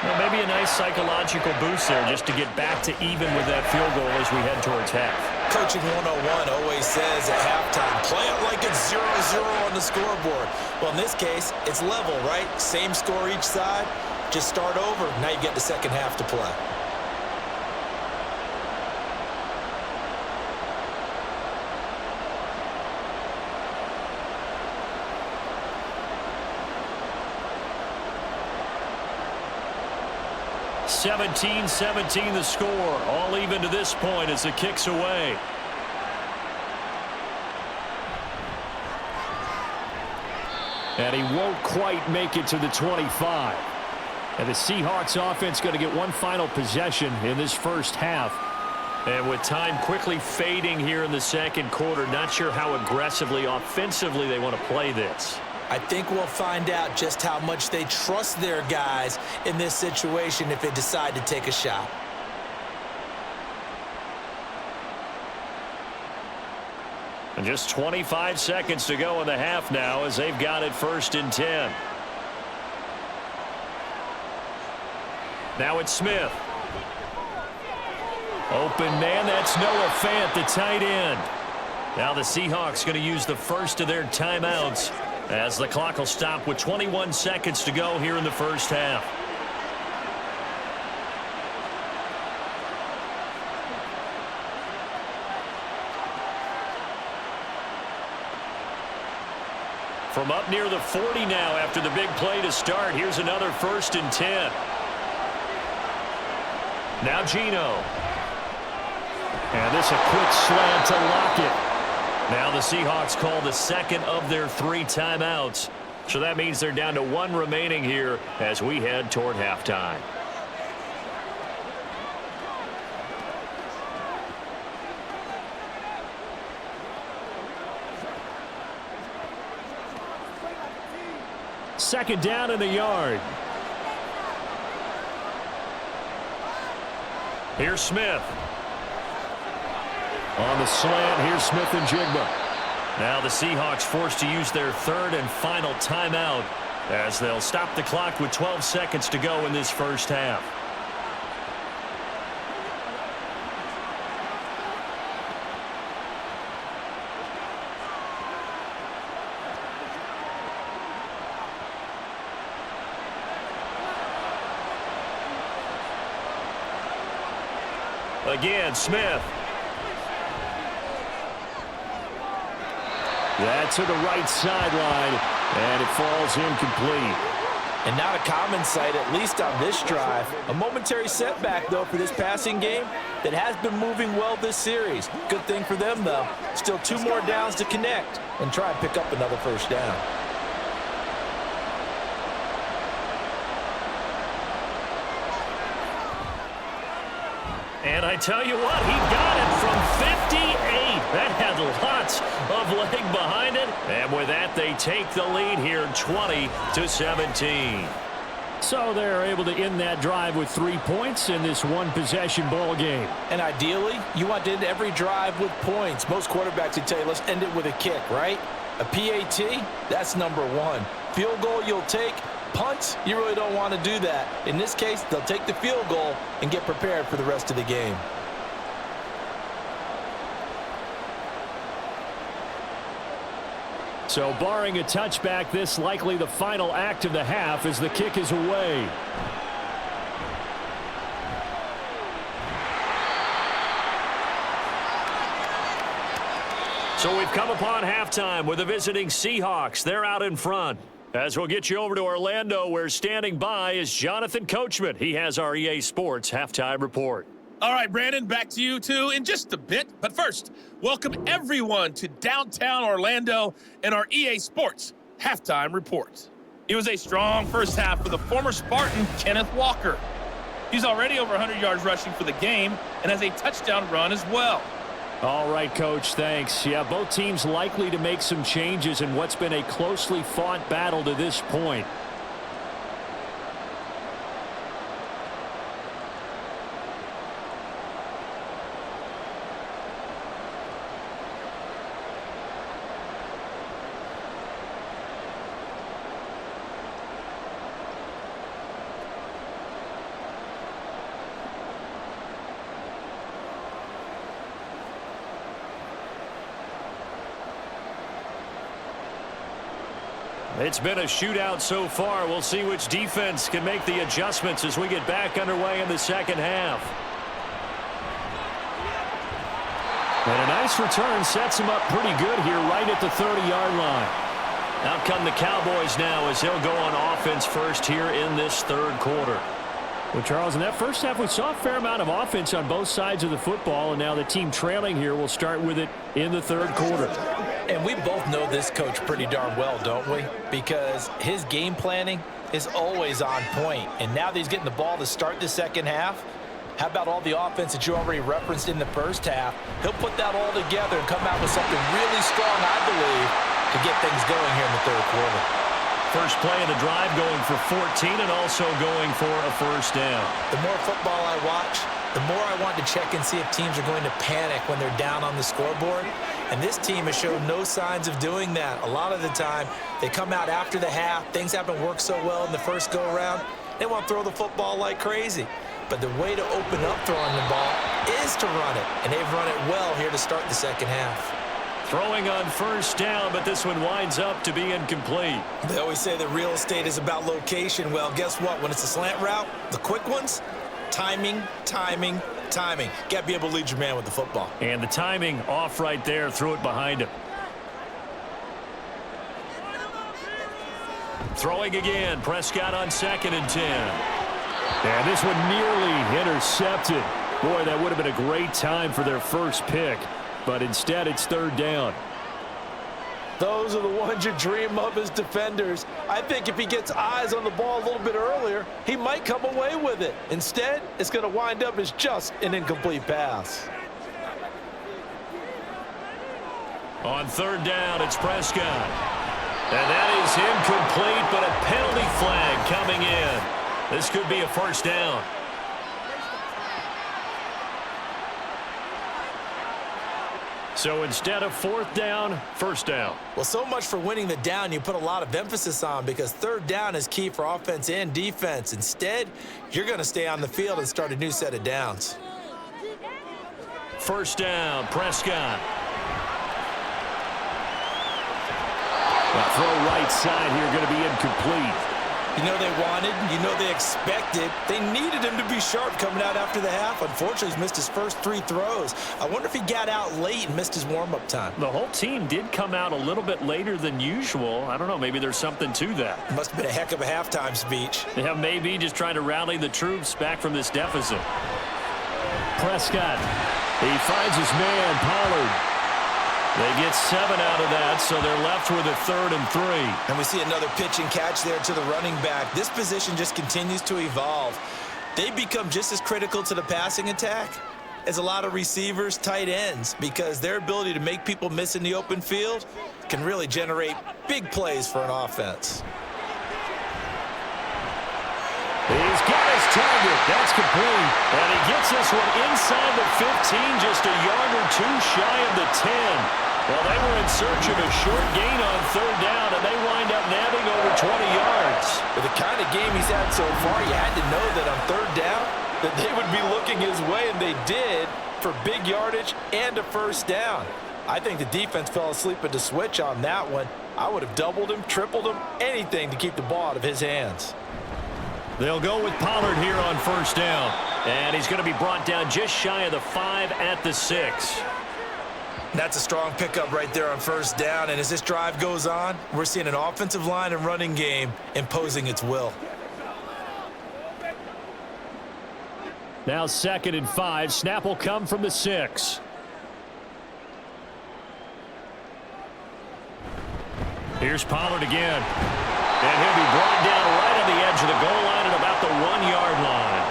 Well, maybe a nice psychological boost there just to get back to even with that field goal as we head towards half. Coaching 101 always says at halftime, play it like it's 0-0 on the scoreboard. Well, in this case, it's level, right? Same score each side. Just start over. Now you get the second half to play. (17-17) the score. All even to this point as the kick's away. And he won't quite make it to the 25. And the Seahawks offense going to get one final possession in this first half. And with time quickly fading here in the second quarter, not sure how aggressively, offensively they want to play this. I think we'll find out just how much they trust their guys in this situation if they decide to take a shot. And just 25 seconds to go in the half now as they've got it 1st and 10. Now it's Smith. Open man, that's Noah Fant, the tight end. Now the Seahawks going to use the first of their timeouts as the clock will stop with 21 seconds to go here in the first half. From up near the 40 now after the big play to start. Here's another 1st and 10. Now Geno. And this a quick slant to Lockett. Now the Seahawks call the second of their 3 timeouts. So that means they're down to 1 remaining here as we head toward halftime. Second down in the yard. Here's Smith. On the slant, here's Smith and Jigba. Now the Seahawks forced to use their 3rd and final timeout as they'll stop the clock with 12 seconds to go in this first half. Again, Smith. That's to the right sideline, and it falls incomplete. And not a common sight, at least on this drive. A momentary setback, though, for this passing game that has been moving well this series. Good thing for them, though. Still 2 more downs to connect and try and pick up another first down. And I tell you what, he got it from 58. That had lots of leg behind it. And with that, they take the lead here 20-17. So they're able to end that drive with 3 points in this one-possession ball game. And ideally, you want to end every drive with points. Most quarterbacks would tell you, let's end it with a kick, right? A PAT, that's number 1. Field goal you'll take. Punts, you really don't want to do that. In this case, they'll take the field goal and get prepared for the rest of the game. So barring a touchback, this likely the final act of the half as the kick is away. So we've come upon halftime with the visiting Seahawks. They're out in front. As we'll get you over to Orlando, where standing by is Jonathan Coachman. He has our EA Sports halftime report. All right, Brandon, back to you two in just a bit. But first, welcome everyone to downtown Orlando and our EA Sports halftime report. It was a strong first half for the former Spartan, Kenneth Walker. He's already over 100 yards rushing for the game and has a touchdown run as well. All right, Coach, thanks. Yeah, both teams likely to make some changes in what's been a closely fought battle to this point. It's been a shootout so far. We'll see which defense can make the adjustments as we get back underway in the second half. And a nice return sets him up pretty good here right at the 30-yard line. Out come the Cowboys now as they'll go on offense first here in this third quarter. Well, Charles, in that first half, we saw a fair amount of offense on both sides of the football, and now the team trailing here will start with it in the third quarter. And we both know this coach pretty darn well, don't we? Because his game planning is always on point. And now that he's getting the ball to start the second half, how about all the offense that you already referenced in the first half? He'll put that all together and come out with something really strong, I believe, to get things going here in the third quarter. First play of the drive going for 14 and also going for a first down. The more football I watch, the more I want to check and see if teams are going to panic when they're down on the scoreboard. And this team has shown no signs of doing that. A lot of the time, they come out after the half. Things haven't worked so well in the first go-around. They want to throw the football like crazy. But the way to open up throwing the ball is to run it. And they've run it well here to start the second half. Throwing on first down, but this one winds up to be incomplete. They always say that real estate is about location. Well, guess what? When it's a slant route, the quick ones, timing, timing, timing. Got to be able to lead your man with the football. And the timing off right there, threw it behind him. Throwing again. Prescott on 2nd and 10. And this one nearly intercepted. Boy, that would have been a great time for their first pick. But instead, it's 3rd down. Those are the ones you dream of as defenders. I think if he gets eyes on the ball a little bit earlier, he might come away with it. Instead, it's going to wind up as just an incomplete pass. On 3rd down, it's Prescott. And that is incomplete, but a penalty flag coming in. This could be a 1st down. So instead of 4th down, 1st down. Well, so much for winning the down you put a lot of emphasis on, because 3rd down is key for offense and defense. Instead, you're going to stay on the field and start a new set of downs. 1st down, Prescott. Well, throw right side here going to be incomplete. You know they wanted, you know they expected. They needed him to be sharp coming out after the half. Unfortunately, he's missed his first 3 throws. I wonder if he got out late and missed his warm-up time. The whole team did come out a little bit later than usual. I don't know, maybe there's something to that. Must have been a heck of a halftime speech. Yeah, maybe just trying to rally the troops back from this deficit. Prescott, he finds his man, Pollard. They get 7 out of that, so they're left with a 3rd and 3. And we see another pitch and catch there to the running back. This position just continues to evolve. They become just as critical to the passing attack as a lot of receivers, tight ends, because their ability to make people miss in the open field can really generate big plays for an offense. He's got his target. That's complete. And he gets this one inside the 15, just a yard or 2 shy of the 10. Well, they were in search of a short gain on 3rd down, and they wind up nabbing over 20 yards. With the kind of game he's had so far, you had to know that on 3rd down that they would be looking his way, and they did, for big yardage and a 1st down. I think the defense fell asleep at the switch on that one. I would have doubled him, tripled him, anything to keep the ball out of his hands. They'll go with Pollard here on 1st down. And he's going to be brought down just shy of the 5 at the 6. That's a strong pickup right there on 1st down. And as this drive goes on, we're seeing an offensive line and running game imposing its will. Now 2nd and 5. Snap will come from the 6. Here's Pollard again. And he'll be brought down right on the edge of the goal line at about the 1-yard line.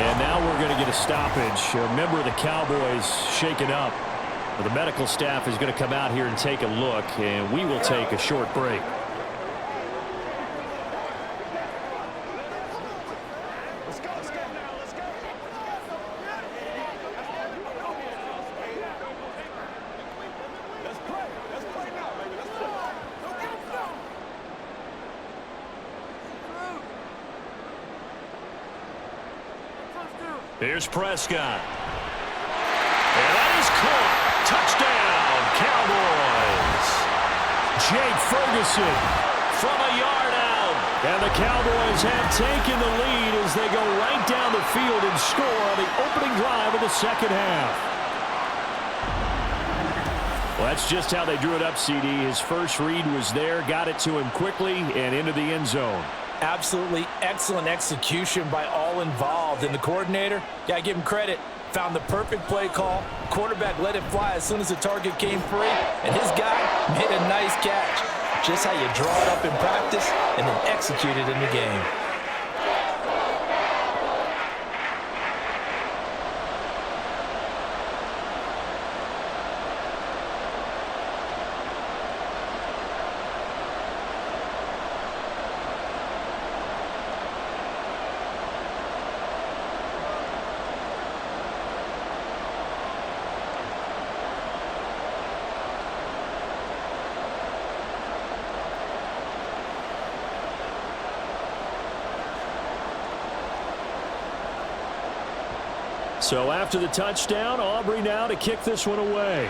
And now we're going to get a stoppage. A member of the Cowboys shaken up. The medical staff is going to come out here and take a look, and we will take a short break. Here's Prescott. And that is caught. Touchdown, Cowboys. Jake Ferguson from a yard out. And the Cowboys have taken the lead as they go right down the field and score on the opening drive of the 2nd half. Well, that's just how they drew it up, CD. His first read was there, got it to him quickly, and into the end zone. Absolutely excellent execution by all involved. And the coordinator, got to give him credit, found the perfect play call. Quarterback let it fly as soon as the target came free, and his guy made a nice catch. Just how you draw it up in practice and then execute it in the game. So after the touchdown, Aubrey now to kick this one away.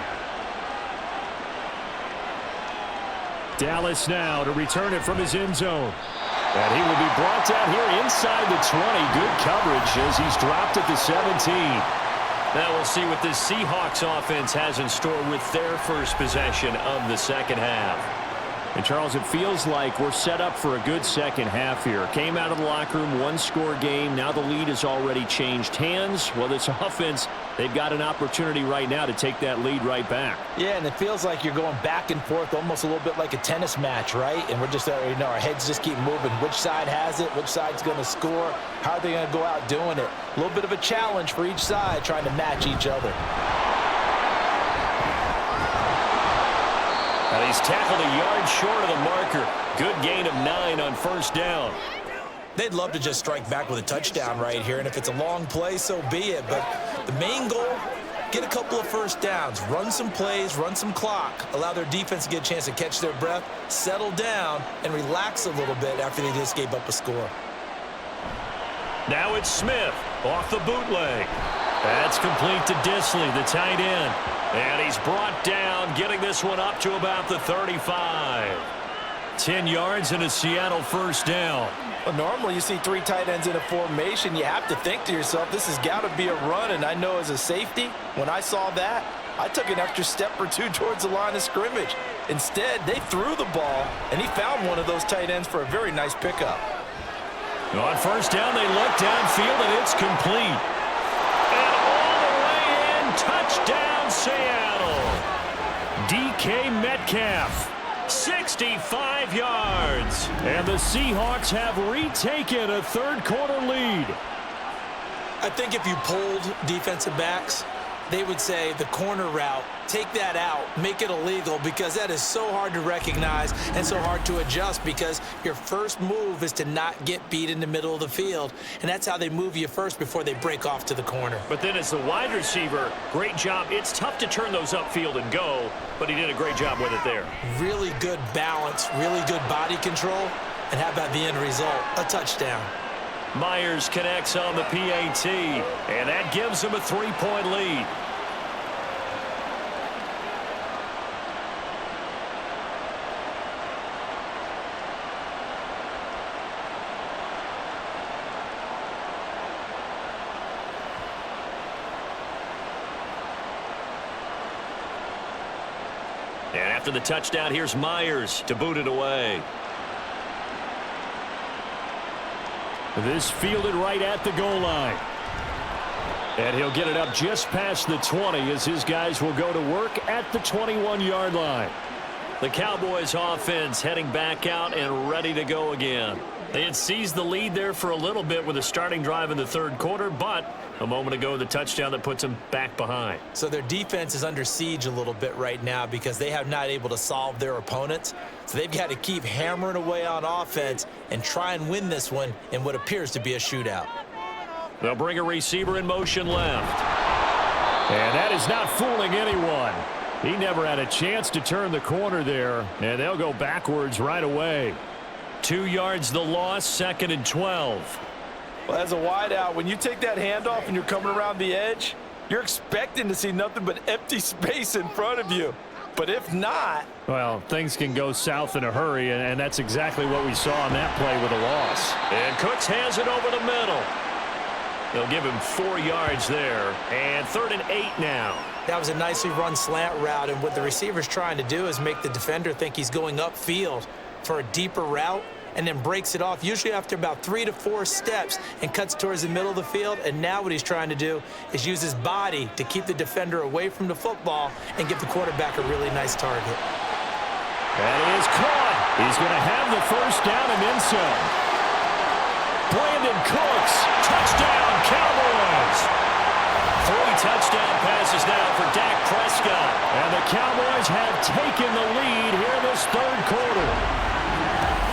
Dallas now to return it from his end zone. And he will be brought down here inside the 20. Good coverage as he's dropped at the 17. Now we'll see what this Seahawks offense has in store with their first possession of the 2nd half. And, Charles, it feels like we're set up for a good second half here. Came out of the locker room, one-score game. Now the lead has already changed hands. Well, this offense, they've got an opportunity right now to take that lead right back. Yeah, and it feels like you're going back and forth almost a little bit like a tennis match, right? And we're just, our heads just keep moving. Which side has it? Which side's going to score? How are they going to go out doing it? A little bit of a challenge for each side trying to match each other. And he's tackled a yard short of the marker. Good gain of 9 on first down. They'd love to just strike back with a touchdown right here, and if it's a long play, so be it. But the main goal, get a couple of first downs, run some plays, run some clock, allow their defense to get a chance to catch their breath, settle down, and relax a little bit after they just gave up a score. Now it's Smith off the bootleg. That's complete to Disley, the tight end. And he's brought down, getting this one up to about the 35. 10 yards and a Seattle first down. Well, normally you see 3 tight ends in a formation. You have to think to yourself, this has got to be a run. And I know as a safety, when I saw that, I took an extra step or 2 towards the line of scrimmage. Instead, they threw the ball, and he found one of those tight ends for a very nice pickup. On first down, they look downfield, and it's complete. And all the way in, touchdown, Seattle. DK Metcalf, 65 yards. And the Seahawks have retaken a third-quarter lead. I think if you polled defensive backs, they would say the corner route, take that out, make it illegal, because that is so hard to recognize and so hard to adjust, because your first move is to not get beat in the middle of the field, and that's how they move you first before they break off to the corner. But then as the wide receiver, great job. It's tough to turn those upfield and go, but he did a great job with it there. Really good balance, really good body control, and how about the end result? A touchdown. Myers connects on the PAT, and that gives him a 3-point lead. And after the touchdown, here's Myers to boot it away. This fielded right at the goal line. And he'll get it up just past the 20 as his guys will go to work at the 21-yard line. The Cowboys offense heading back out and ready to go again. They had seized the lead there for a little bit with a starting drive in the third quarter, but a moment ago the touchdown that puts them back behind. So their defense is under siege a little bit right now because they have not able to solve their opponents. So they've got to keep hammering away on offense and try and win this one in what appears to be a shootout. They'll bring a receiver in motion left. And that is not fooling anyone. He never had a chance to turn the corner there, and they'll go backwards right away. 2 yards the loss, 2nd and 12. Well, as a wideout, when you take that handoff and you're coming around the edge, you're expecting to see nothing but empty space in front of you. But if not... well, things can go south in a hurry, and that's exactly what we saw on that play with a loss. And Cooks has it over the middle. They'll give him 4 yards there, and 3rd and 8 now. That was a nicely run slant route, and what the receiver's trying to do is make the defender think he's going upfield for a deeper route, and then breaks it off, usually after about 3 to 4 steps, and cuts towards the middle of the field. And now what he's trying to do is use his body to keep the defender away from the football and give the quarterback a really nice target. That is caught. He's going to have the first down and then some. Brandon Cooks, touchdown Cowboys. 3 touchdown passes now for Dak Prescott. And the Cowboys have taken the lead here in this third quarter.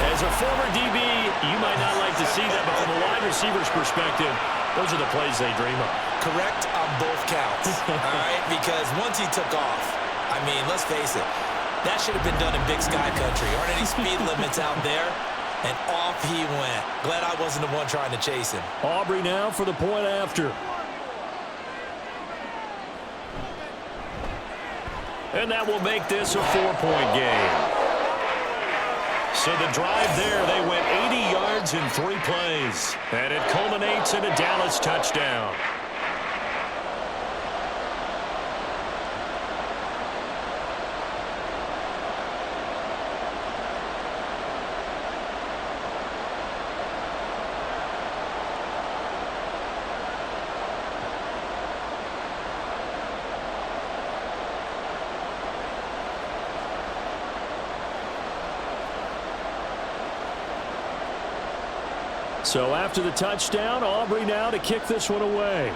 As a former DB, you might not like to see that, but from a wide receiver's perspective, those are the plays they dream of. Correct on both counts, all right? Because once he took off, I mean, let's face it, that should have been done in Big Sky Country. Aren't any speed limits out there? And off he went. Glad I wasn't the one trying to chase him. Aubrey now for the point after. And that will make this a 4-point game. So the drive there, they went 80 yards in 3 plays. And it culminates in a Dallas touchdown. So after the touchdown, Aubrey now to kick this one away.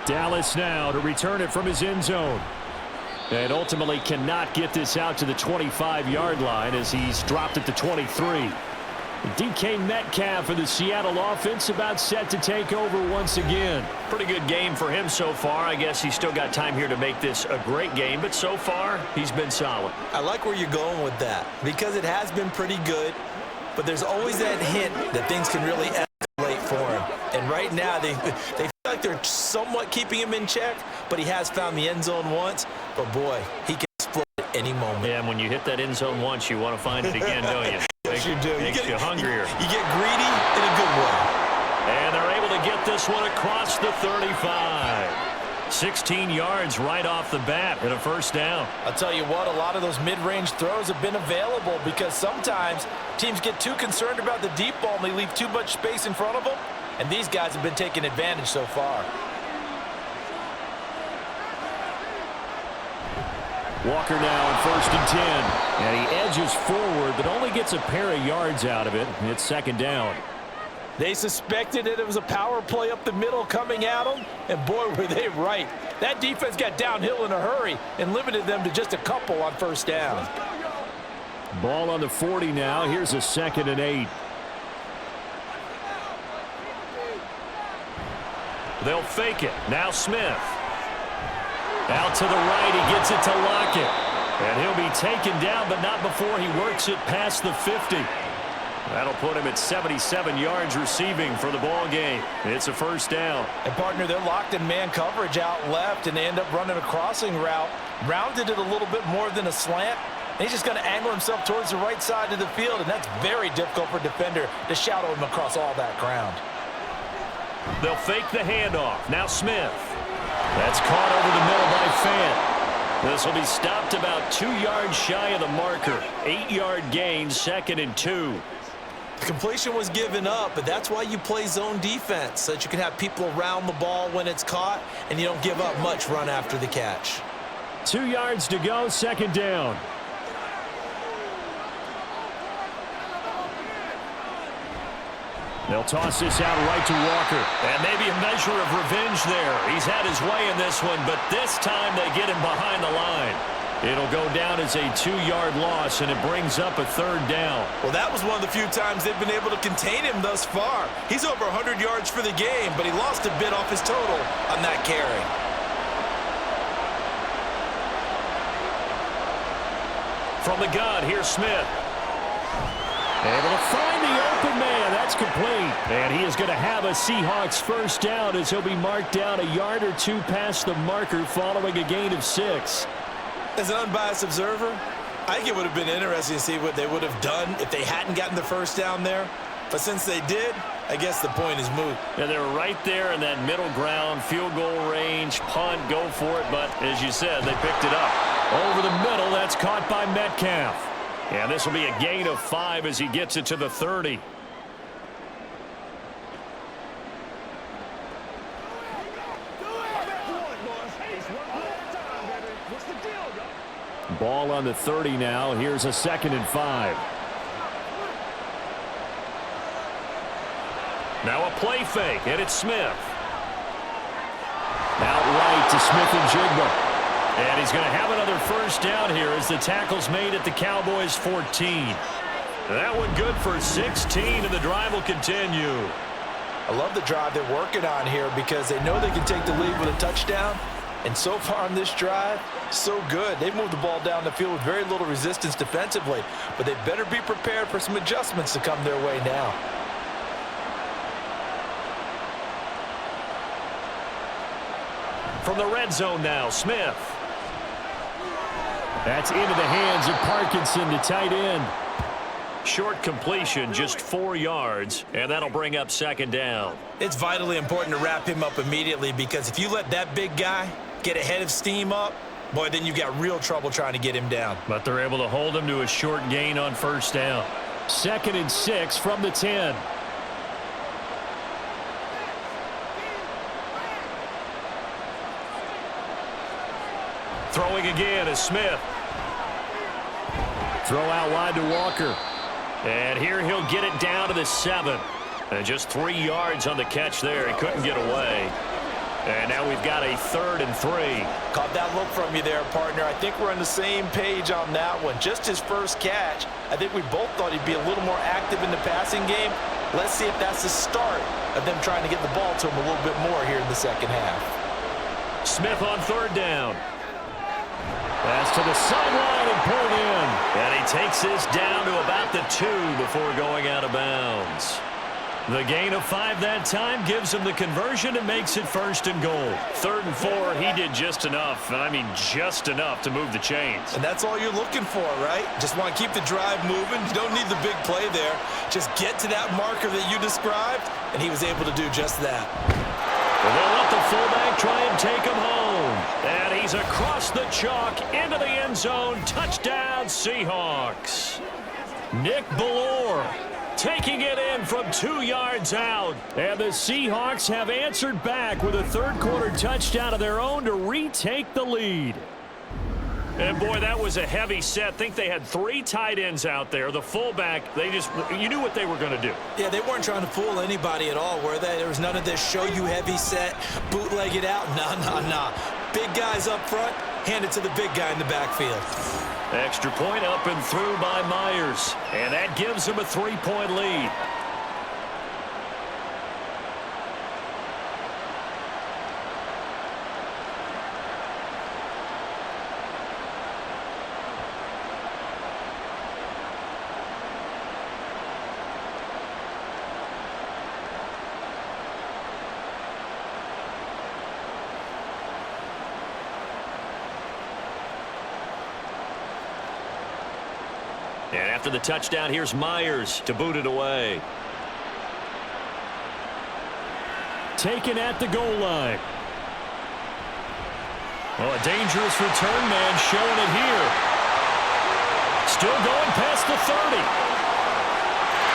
Dallas now to return it from his end zone. And ultimately cannot get this out to the 25-yard line as he's dropped it to 23. DK Metcalf for the Seattle offense about set to take over once again. Pretty good game for him so far. I guess he's still got time here to make this a great game, but so far he's been solid. I like where you're going with that because it has been pretty good, but there's always that hint that things can really escalate for him. And right now they feel like they're somewhat keeping him in check, but he has found the end zone once. But boy, he can explode at any moment. Yeah, and when you hit that end zone once, you want to find it again, don't you? Yes, you do. Makes you hungrier. You get greedy in a good way. And they're able to get this one across the 35. 16 yards right off the bat and a first down. I'll tell you what, a lot of those mid-range throws have been available because sometimes teams get too concerned about the deep ball and they leave too much space in front of them. And these guys have been taking advantage so far. Walker now on 1st and 10. And he edges forward, but only gets a pair of yards out of it. It's second down. They suspected that it was a power play up the middle coming at them, and boy, were they right. That defense got downhill in a hurry and limited them to just a couple on first down. Ball on the 40 now. Here's a 2nd and 8. They'll fake it. Now Smith. Out to the right, he gets it to Lockett. And he'll be taken down, but not before he works it past the 50. That'll put him at 77 yards receiving for the ball game. It's a first down. And, partner, they're locked in man coverage out left, and they end up running a crossing route. Rounded it a little bit more than a slant. And he's just going to angle himself towards the right side of the field, and that's very difficult for a defender to shadow him across all that ground. They'll fake the handoff. Now Smith. That's caught over the middle by Fant. This will be stopped about 2 yards shy of the marker. 8-yard gain, 2nd and 2. The completion was given up, but that's why you play zone defense, so that you can have people around the ball when it's caught, and you don't give up much run after the catch. 2 yards to go, second down. They'll toss this out right to Walker. And maybe a measure of revenge there. He's had his way in this one, but this time they get him behind the line. It'll go down as a 2-yard loss, and it brings up a 3rd down. Well, that was one of the few times they've been able to contain him thus far. He's over 100 yards for the game, but he lost a bit off his total on that carry. From the gun, here's Smith. Able to find the open man. That's complete. And he is going to have a Seahawks first down as he'll be marked down a yard or two past the marker following a gain of 6. As an unbiased observer, I think it would have been interesting to see what they would have done if they hadn't gotten the first down there. But since they did, I guess the point is moot. And they're right there in that middle ground, field goal range, punt, go for it. But as you said, they picked it up. Over the middle, that's caught by Metcalf. And this will be a gain of 5 as he gets it to the 30. Ball on the 30 now. Here's a 2nd and 5. Now a play fake, and it's Smith. Out right to Smith and Jigba. And he's going to have another first down here as the tackle's made at the Cowboys 14. That one good for 16, and the drive will continue. I love the drive they're working on here because they know they can take the lead with a touchdown. And so far on this drive, so good. They moved the ball down the field with very little resistance defensively, but they better be prepared for some adjustments to come their way now. From the red zone now, Smith. That's into the hands of Parkinson, the tight end. Short completion, just 4 yards, and that'll bring up 2nd down. It's vitally important to wrap him up immediately because if you let that big guy get ahead of steam up, boy, then you've got real trouble trying to get him down. But they're able to hold him to a short gain on first down. 2nd and 6 from the 10. Throwing again is Smith. Throw out wide to Walker. And here he'll get it down to the 7. And just 3 yards on the catch there. He couldn't get away. And now we've got a 3rd and 3. Caught that look from you there, partner. I think we're on the same page on that one. Just his first catch. I think we both thought he'd be a little more active in the passing game. Let's see if that's the start of them trying to get the ball to him a little bit more here in the second half. Smith on 3rd down. Pass to the sideline and pulled in. And he takes this down to about the 2 before going out of bounds. The gain of 5 that time gives him the conversion and makes it 1st and goal. 3rd and 4, he did just enough, and I mean just enough to move the chains. And that's all you're looking for, right? Just want to keep the drive moving. You don't need the big play there. Just get to that marker that you described, and he was able to do just that. Well, they'll let the fullback try and take him home. And he's across the chalk into the end zone. Touchdown, Seahawks. Nick Bellore taking it in from 2 yards out. And the Seahawks have answered back with a 3rd quarter touchdown of their own to retake the lead. And boy, that was a heavy set. I think they had 3 tight ends out there. The fullback, you knew what they were going to do. Yeah, they weren't trying to fool anybody at all, were they? There was none of this show you heavy set, bootleg it out. Nah. Big guys up front, hand it to the big guy in the backfield. Extra point up and through by Myers. And that gives him a 3-point lead. And after the touchdown, here's Myers to boot it away. Taken at the goal line. Well, a dangerous return man showing it here. Still going past the 30.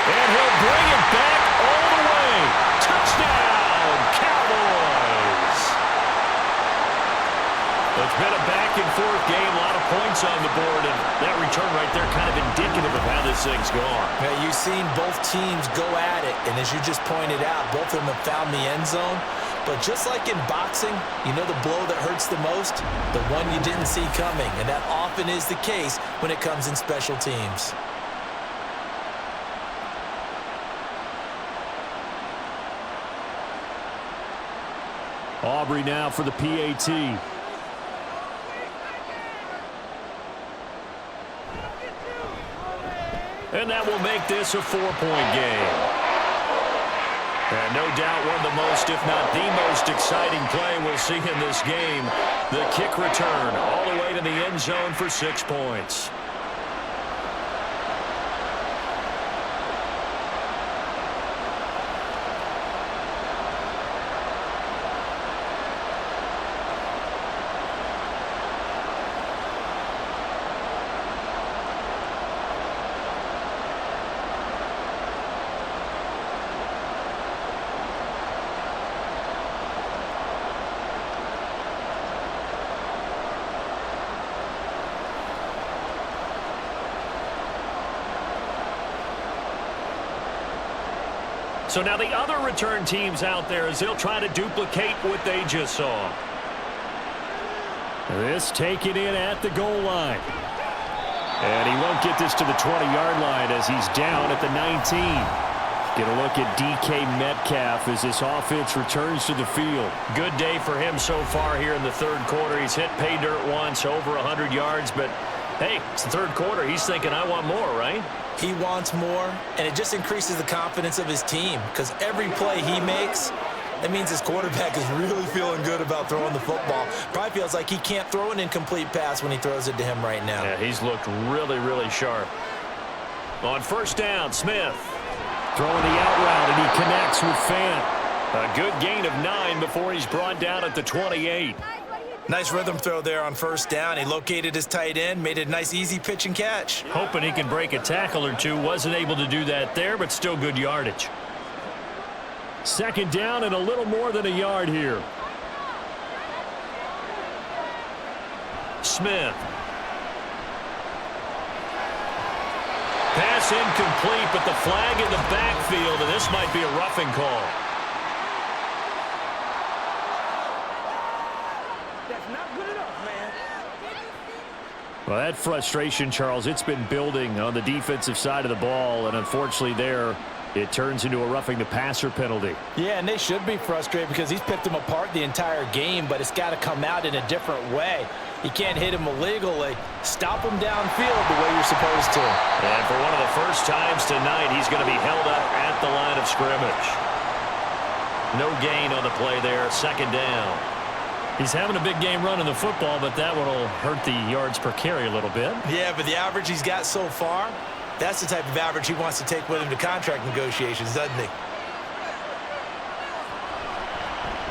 And he'll bring it back all the way. Touchdown, Cowboys! It's been a back-and-forth game, a lot of points on the board, and that return right there kind of indicative of how this thing's gone. Yeah, you've seen both teams go at it, and as you just pointed out, both of them have found the end zone. But just like in boxing, you know the blow that hurts the most? The one you didn't see coming, and that often is the case when it comes in special teams. Aubrey now for the PAT. And that will make this a 4-point game. And no doubt one of the most, if not the most exciting play we'll see in this game. The kick return all the way to the end zone for 6 points. So now the other return teams out there as they'll try to duplicate what they just saw. This taken in at the goal line. And he won't get this to the 20-yard line as he's down at the 19. Get a look at DK Metcalf as this offense returns to the field. Good day for him so far here in the 3rd quarter. He's hit pay dirt once, over 100 yards, but hey, it's the 3rd quarter. He's thinking, I want more, right? He wants more, and it just increases the confidence of his team because every play he makes, that means his quarterback is really feeling good about throwing the football. Probably feels like he can't throw an incomplete pass when he throws it to him right now. Yeah, he's looked really, really sharp. On 1st down, Smith. Throwing the out route, and he connects with Fant. A good gain of 9 before he's brought down at the 28. Nice rhythm throw there on 1st down. He located his tight end, made a nice easy pitch and catch. Hoping he can break a tackle or two. Wasn't able to do that there, but still good yardage. 2nd down and a little more than a yard here. Smith. Pass Pass incomplete, but the flag in the backfield, and this might be a roughing call. That's not good enough, man. Well, that frustration, Charles, it's been building on the defensive side of the ball, and unfortunately there, it turns into a roughing the passer penalty. Yeah, and they should be frustrated because he's picked them apart the entire game, but it's got to come out in a different way. You can't hit him illegally. Stop him downfield the way you're supposed to. And for one of the first times tonight, he's going to be held up at the line of scrimmage. No gain on the play there, second down. He's having a big game running the football, but that one will hurt the yards per carry a little bit. Yeah, but the average he's got so far, that's the type of average he wants to take with him to contract negotiations, doesn't he?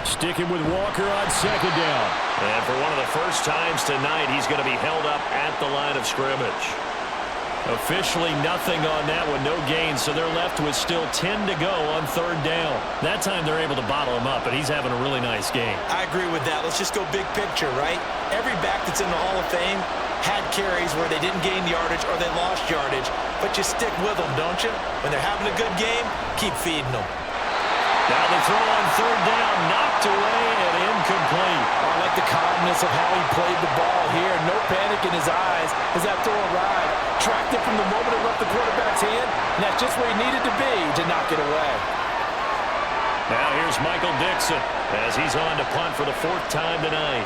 Sticking with Walker on second down. And for one of the first times tonight, he's going to be held up at the line of scrimmage. Officially nothing on that one, no gain, so they're left with still 10 to go on third down. That time they're able to bottle him up, and he's having a really nice game. I agree with that. Let's just go big picture, right? Every back that's in the Hall of Fame had carries where they didn't gain yardage or they lost yardage, but you stick with them, don't you? When they're having a good game, keep feeding them. Now the throw on third down, knocked away and incomplete. I like the calmness of how he played the ball here. No panic in his eyes as that throw arrived. Tracked it from the moment it left the quarterback's hand, and that's just where he needed to be to knock it away. Now here's Michael Dixon as he's on to punt for the fourth time tonight.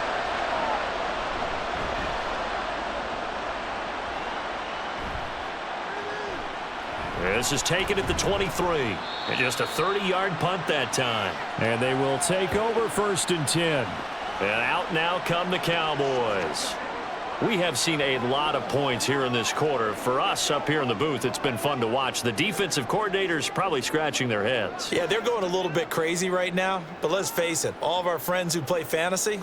This is taken at the 23. And just a 30-yard punt that time. And they will take over first and 10. And out now come the Cowboys. We have seen a lot of points here in this quarter. For us up here in the booth, it's been fun to watch. The defensive coordinators probably scratching their heads. Yeah, they're going a little bit crazy right now. But let's face it, all of our friends who play fantasy,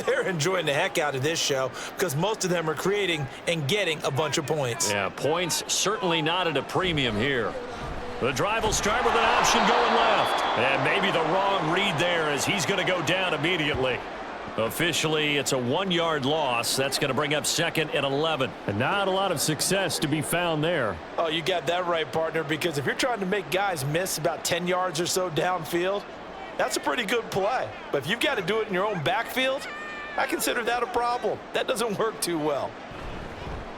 they're enjoying the heck out of this show because most of them are creating and getting a bunch of points. Yeah, points certainly not at a premium here. The drive will start with an option going left. And maybe the wrong read there as he's going to go down immediately. Officially, it's a 1-yard loss. That's going to bring up second and 11. And not a lot of success to be found there. Oh, you got that right, partner, because if you're trying to make guys miss about 10 yards or so downfield, that's a pretty good play. But if you've got to do it in your own backfield, I consider that a problem. That doesn't work too well.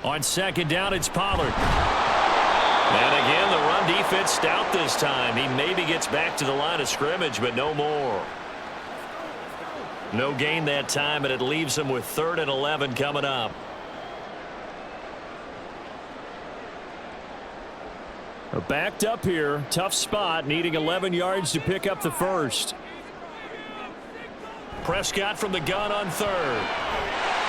On second down, it's Pollard. And again, the run defense stout this time. He maybe gets back to the line of scrimmage, but no more. No gain that time, and it leaves him with 3rd and 11 coming up. Backed up here. Tough spot, needing 11 yards to pick up the first. Prescott from the gun on 3rd.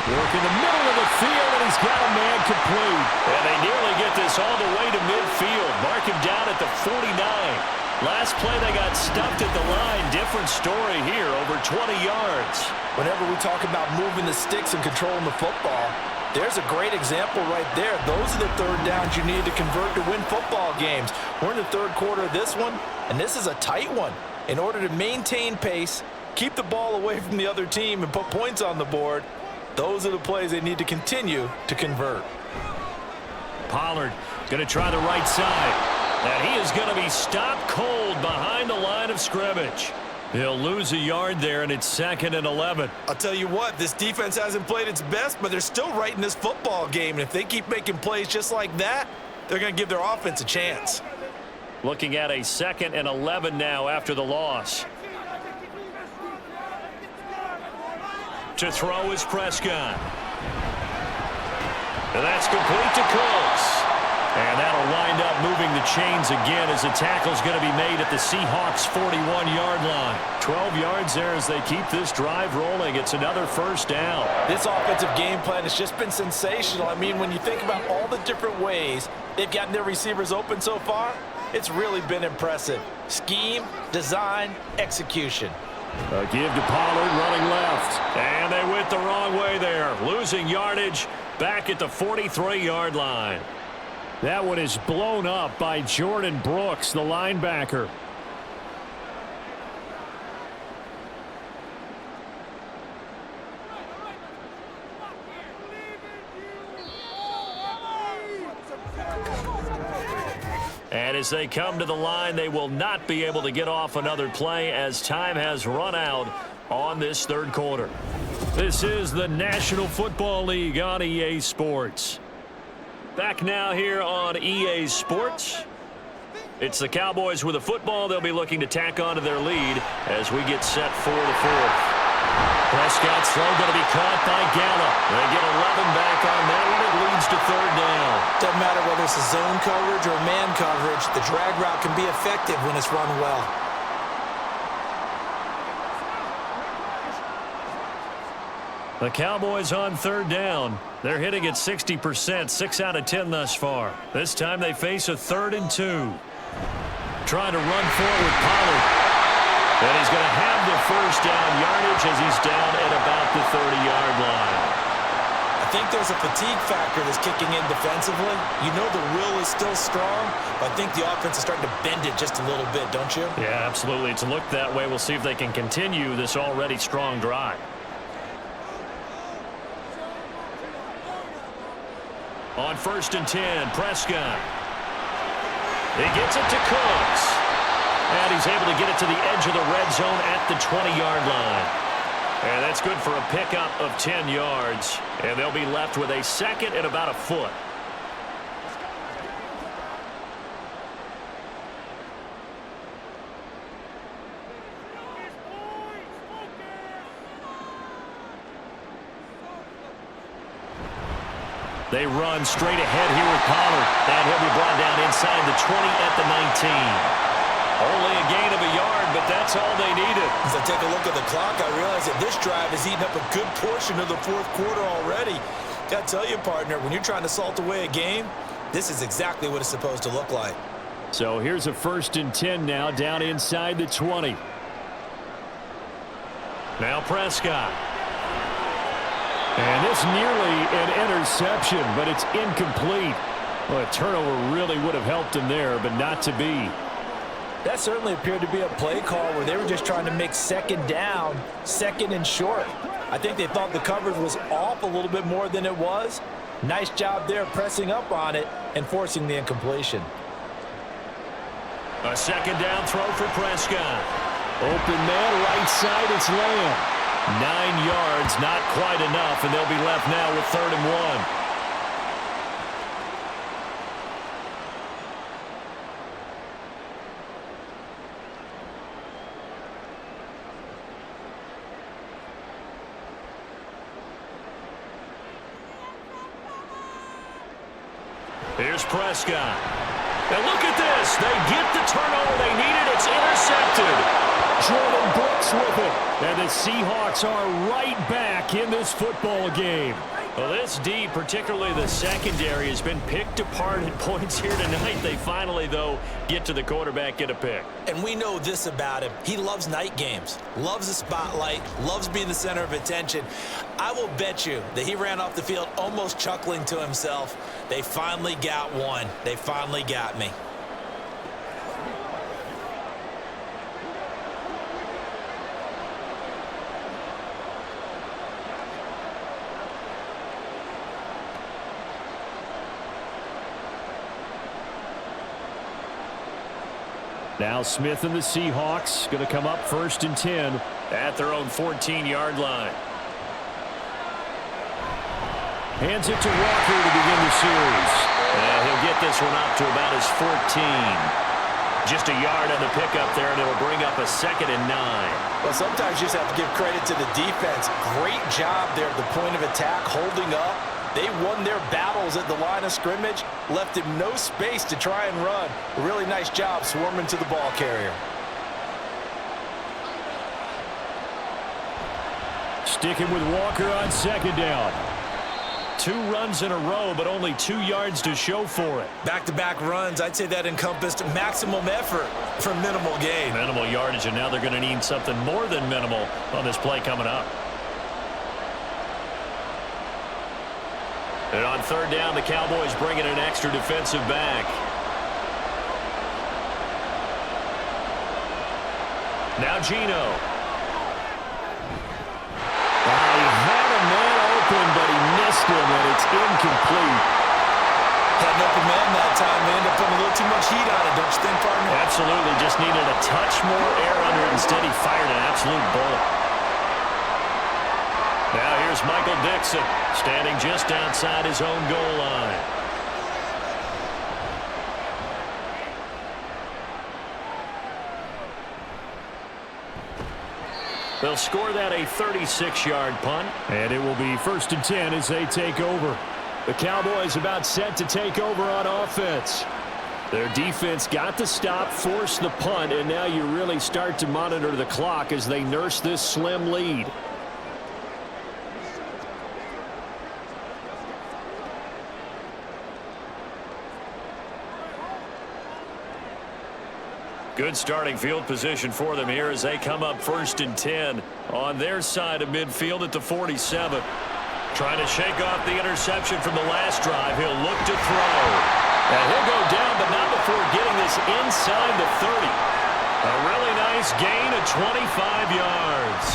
Work in the middle of the field, and he's got a man complete. And they nearly get this all the way to midfield. Mark him down at the 49. Last play, they got stuffed at the line. Different story here, over 20 yards. Whenever we talk about moving the sticks and controlling the football, there's a great example right there. Those are the third downs you need to convert to win football games. We're in the third quarter of this one, and this is a tight one. In order to maintain pace, keep the ball away from the other team, and put points on the board, those are the plays they need to continue to convert. Pollard going to try the right side. And he is going to be stopped cold behind the line of scrimmage. He'll lose a yard there, and it's 2nd and 11. I'll tell you what, this defense hasn't played its best, but they're still right in this football game. And if they keep making plays just like that, they're going to give their offense a chance. Looking at a 2nd and 11 now after the loss. To throw is Prescott. And that's complete to Cooks. And that'll wind up moving the chains again as the tackle's going to be made at the Seahawks' 41-yard line. 12 yards there as they keep this drive rolling. It's another first down. This offensive game plan has just been sensational. I mean, when you think about all the different ways they've gotten their receivers open so far, it's really been impressive. Scheme, design, execution. A give to Pollard running left. And they went the wrong way there. Losing yardage back at the 43-yard line. That one is blown up by Jordan Brooks, the linebacker. And as they come to the line, they will not be able to get off another play as time has run out on this third quarter. This is the National Football League on EA Sports. Back now here on EA Sports. It's the Cowboys with the football. They'll be looking to tack on to their lead as we get set for the fourth. Prescott's throw going to be caught by Gallup. They get 11 back on that one. It leads to third down. Doesn't matter whether it's a zone coverage or man coverage. The drag route can be effective when it's run well. The Cowboys on third down. They're hitting at 60%, 6 out of 10 thus far. This time they face a 3rd and 2. Trying to run forward, Pollard. And he's going to have the first down yardage as he's down at about the 30-yard line. I think there's a fatigue factor that's kicking in defensively. You know the will is still strong, but I think the offense is starting to bend it just a little bit, don't you? Yeah, absolutely. It's looked that way. We'll see if they can continue this already strong drive. On 1st and 10, Prescott. He gets it to Cooks. And he's able to get it to the edge of the red zone at the 20-yard line. And that's good for a pickup of 10 yards. And they'll be left with a second and about a foot. They run straight ahead here with Pollard. And he'll be brought down inside the 20 at the 19. Only a gain of a yard, but that's all they needed. As I take a look at the clock, I realize that this drive has eaten up a good portion of the fourth quarter already. Got to tell you, partner, when you're trying to salt away a game, this is exactly what it's supposed to look like. So here's a 1st and 10 now, down inside the 20. Now Prescott. And it's nearly an interception, but it's incomplete. Well, a turnover really would have helped him there, but not to be. That certainly appeared to be a play call where they were just trying to make second down, second and short. I think they thought the coverage was off a little bit more than it was. Nice job there pressing up on it and forcing the incompletion. A second down throw for Prescott. Open man, right side, it's Lamb. 9 yards, not quite enough, and they'll be left now with 3rd and 1. Here's Prescott. And look at this. They get the turnover they needed. It's intercepted. Jordan Brooks with it. And the Seahawks are right back in this football game. Well, this D, particularly the secondary, has been picked apart at points here tonight. They finally, though, get to the quarterback, get a pick. And we know this about him. He loves night games, loves the spotlight, loves being the center of attention. I will bet you that he ran off the field almost chuckling to himself. They finally got one. They finally got me. Now Smith and the Seahawks going to come up 1st and 10 at their own 14-yard line. Hands it to Walker to begin the series. And he'll get this one up to about his 14. Just a yard on the pickup there, and it'll bring up a 2nd and 9. Well, sometimes you just have to give credit to the defense. Great job there at the point of attack, holding up. They won their battles at the line of scrimmage, left him no space to try and run. A really nice job swarming to the ball carrier. Sticking with Walker on 2nd down. 2 runs in a row, but only 2 yards to show for it. Back-to-back runs, I'd say that encompassed maximum effort for minimal gain. Minimal yardage, and now they're going to need something more than minimal on this play coming up. And on 3rd down, the Cowboys bring in an extra defensive back. Now Geno. He had a man open, but he missed him, and it's incomplete. Had an open man that time. They ended up putting a little too much heat on it, don't you think, partner? Absolutely. Just needed a touch more air under it. Instead, he fired an absolute bullet. Now here's Michael Dixon, standing just outside his own goal line. They'll score that a 36-yard punt. And it will be 1st and 10 as they take over. The Cowboys about set to take over on offense. Their defense got the stop, forced the punt, and now you really start to monitor the clock as they nurse this slim lead. Good starting field position for them here as they come up 1st and 10 on their side of midfield at the 47. Trying to shake off the interception from the last drive. He'll look to throw. And he'll go down, but not before getting this inside the 30. A really nice gain of 25 yards.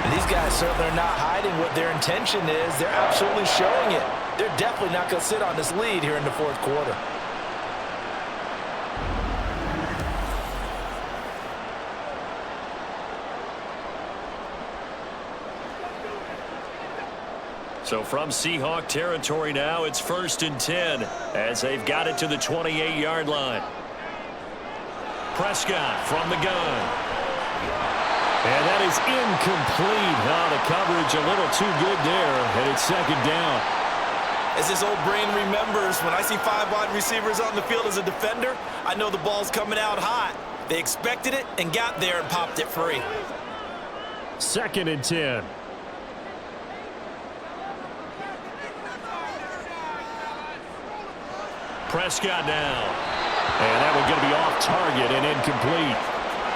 And these guys certainly are not hiding what their intention is. They're absolutely showing it. They're definitely not going to sit on this lead here in the 4th quarter. So from Seahawk territory now, it's 1st and 10 as they've got it to the 28-yard line. Prescott from the gun. And that is incomplete. Oh, the coverage a little too good there, and it's 2nd down. As this old brain remembers, when I see 5 wide receivers on the field as a defender, I know the ball's coming out hot. They expected it and got there and popped it free. 2nd and 10. Prescott now. And that one going to be off target and incomplete.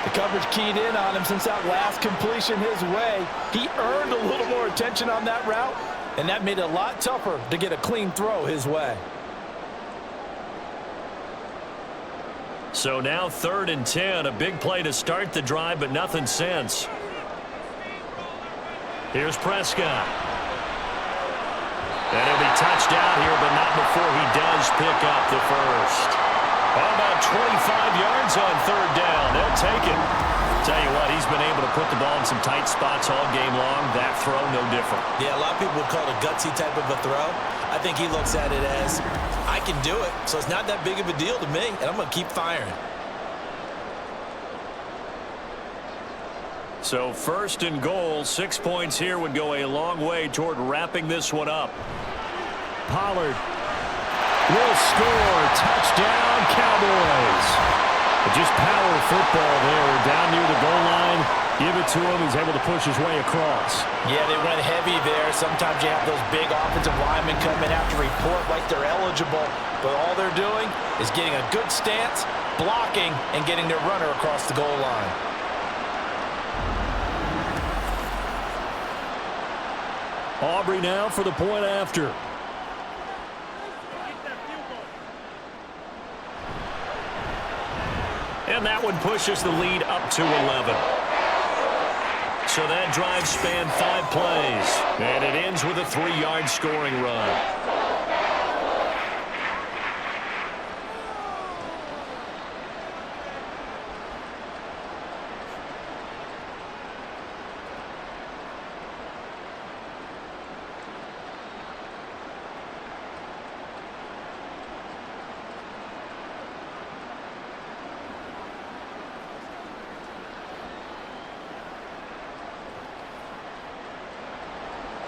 The coverage keyed in on him since that last completion his way. He earned a little more attention on that route, and that made it a lot tougher to get a clean throw his way. So now 3rd and 10. A big play to start the drive, but nothing since. Here's Prescott. And he'll be touched out here, but not before he does pick up the first. How about 25 yards on 3rd down? They'll take it. Tell you what, he's been able to put the ball in some tight spots all game long. That throw, no different. Yeah, a lot of people would call it a gutsy type of a throw. I think he looks at it as, I can do it, so it's not that big of a deal to me, and I'm going to keep firing. So 1st and goal, 6 points here would go a long way toward wrapping this one up. Pollard will score. Touchdown, Cowboys. Just power football there down near the goal line. Give it to him. He's able to push his way across. Yeah, they went heavy there. Sometimes you have those big offensive linemen come in have to report like they're eligible, but all they're doing is getting a good stance, blocking, and getting their runner across the goal line. Aubrey now for the point after. And that one pushes the lead up to 11. So that drive spanned 5 plays. And it ends with a 3-yard scoring run.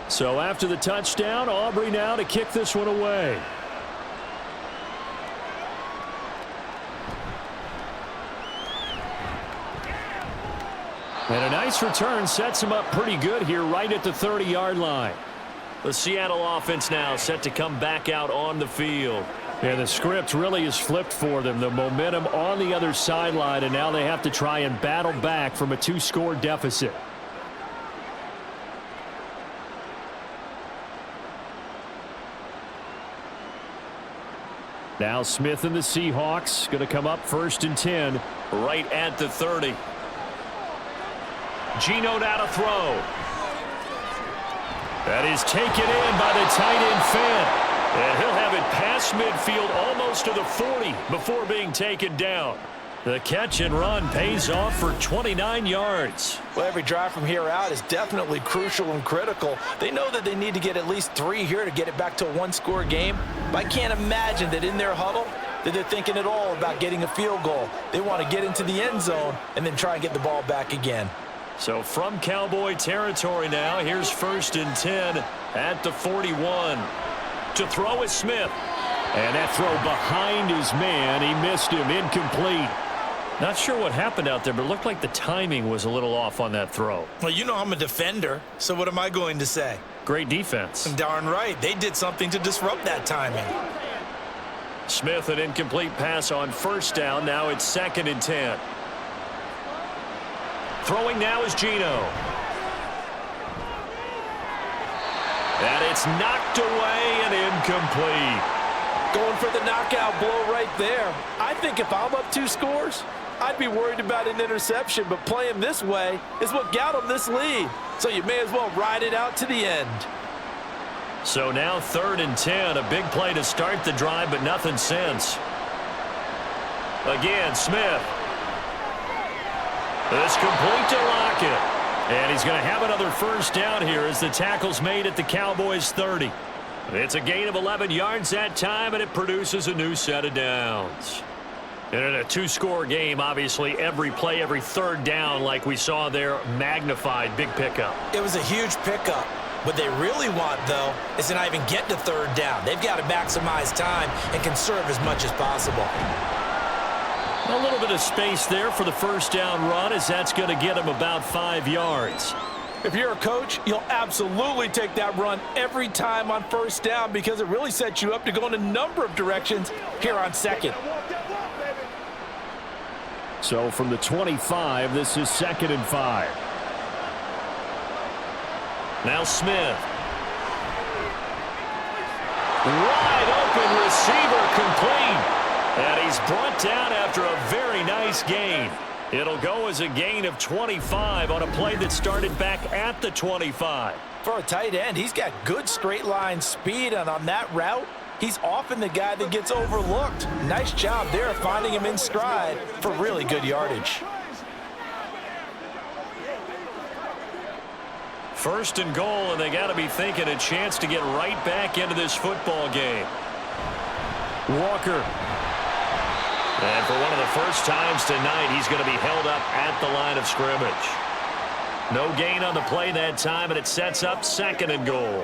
So after the touchdown, Aubrey now to kick this one away. And a nice return sets him up pretty good here right at the 30-yard line. The Seattle offense now set to come back out on the field. And the script really is flipped for them. The momentum on the other sideline, and now they have to try and battle back from a 2-score deficit. Now Smith and the Seahawks going to come up 1st and 10. Right at the 30. Geno now to throw. That is taken in by the tight end Finn. And he'll have it past midfield almost to the 40 before being taken down. The catch and run pays off for 29 yards. Well, every drive from here out is definitely crucial and critical. They know that they need to get at least 3 here to get it back to a one-score game. But I can't imagine that in their huddle that they're thinking at all about getting a field goal. They want to get into the end zone and then try and get the ball back again. So from Cowboy territory now, here's 1st and 10 at the 41. To throw is Smith. And that throw behind his man. He missed him. Incomplete. Not sure what happened out there, but it looked like the timing was a little off on that throw. Well, you know I'm a defender, so what am I going to say? Great defense. Darn right. They did something to disrupt that timing. Smith, an incomplete pass on 1st down. Now it's 2nd and 10. Throwing now is Geno. And it's knocked away and incomplete. Going for the knockout blow right there. I think if I'm up 2 scores, I'd be worried about an interception, but playing this way is what got them this lead. So you may as well ride it out to the end. So now 3rd and 10, a big play to start the drive, but nothing since. Again, Smith. It's complete to Lockett. And he's going to have another 1st down here as the tackle's made at the Cowboys' 30. It's a gain of 11 yards that time, and it produces a new set of downs. And in a 2-score game, obviously, every play, every 3rd down, like we saw there, magnified, big pickup. It was a huge pickup. What they really want, though, is to not even get to 3rd down. They've got to maximize time and conserve as much as possible. A little bit of space there for the 1st down run, as that's going to get them about 5 yards. If you're a coach, you'll absolutely take that run every time on 1st down because it really sets you up to go in a number of directions here on 2nd. So from the 25, this is 2nd and 5. Now Smith. Wide open receiver complete. And he's brought down after a very nice gain. It'll go as a gain of 25 on a play that started back at the 25. For a tight end, he's got good straight line speed, and on that route, he's often the guy that gets overlooked. Nice job there finding him in stride for really good yardage. 1st and goal, and they got to be thinking a chance to get right back into this football game. Walker. And for one of the first times tonight, he's going to be held up at the line of scrimmage. No gain on the play that time, and it sets up 2nd and goal.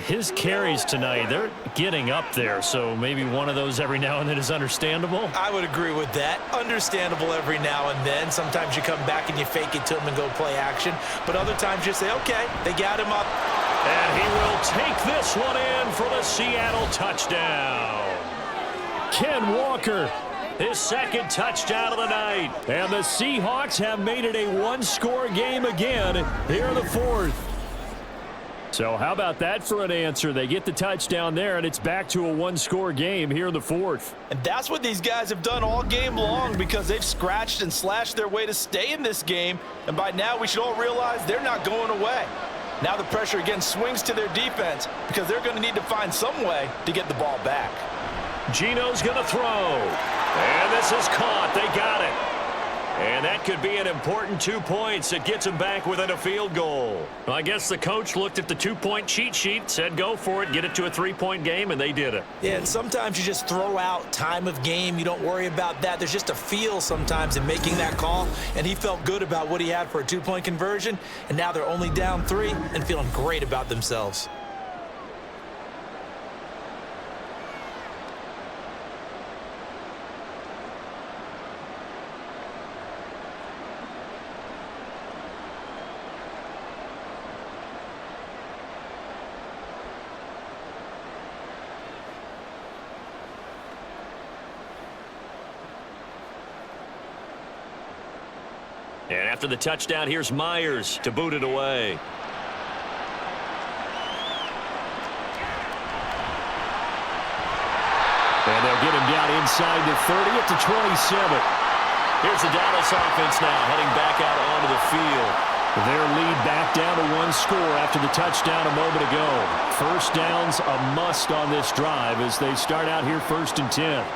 His carries tonight, they're getting up there, so maybe one of those every now and then is understandable. I would agree with that. Understandable every now and then. Sometimes you come back and you fake it to him and go play action. But other times you say, okay, they got him up. And he will take this one in for the Seattle touchdown. Ken Walker, his 2nd touchdown of the night. and the Seahawks have made it a 1-score game again here in the 4th. So how about that for an answer? They get the touchdown there, and it's back to a 1-score game here in the 4th. And that's what these guys have done all game long because they've scratched and slashed their way to stay in this game. And by now, we should all realize they're not going away. Now the pressure again swings to their defense because they're going to need to find some way to get the ball back. Geno's going to throw. And this is caught. They got it. And that could be an important 2 points. It gets them back within a field goal. Well, I guess the coach looked at the 2-point cheat sheet, said go for it, get it to a 3-point game, and they did it. Yeah, and sometimes you just throw out time of game. You don't worry about that. There's just a feel sometimes in making that call, and he felt good about what he had for a 2-point conversion, and now they're only down 3 and feeling great about themselves. And after the touchdown, here's Myers to boot it away. And they'll get him down inside the 30 at the 27. Here's the Dallas offense now heading back out onto the field. Their lead back down to one score after the touchdown a moment ago. First down's a must on this drive as they start out here 1st and 10.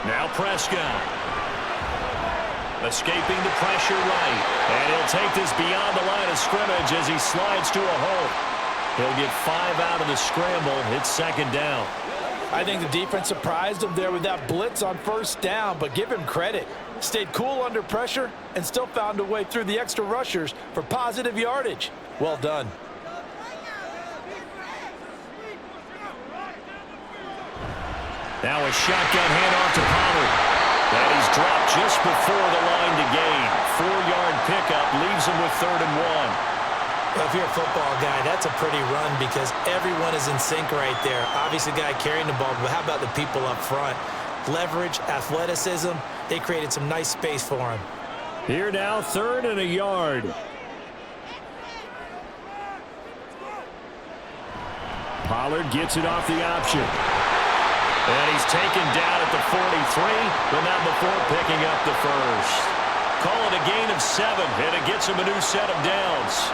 Now Prescott. Escaping the pressure right. And he'll take this beyond the line of scrimmage as he slides to a hole. He'll get 5 out of the scramble. It's 2nd down. I think the defense surprised him there with that blitz on 1st down, but give him credit. Stayed cool under pressure and still found a way through the extra rushers for positive yardage. Well done. Now a shotgun handoff to Pollard. And he's dropped just before the line to gain. 4-yard pickup leaves him with 3rd and 1. Well, if you're a football guy, that's a pretty run because everyone is in sync right there. Obviously, the guy carrying the ball, but how about the people up front? Leverage, athleticism, they created some nice space for him. Here now, 3rd and a yard. Pollard gets it off the option. And he's taken down at the 43, but not before picking up the first. Call it a gain of 7, and it gets him a new set of downs.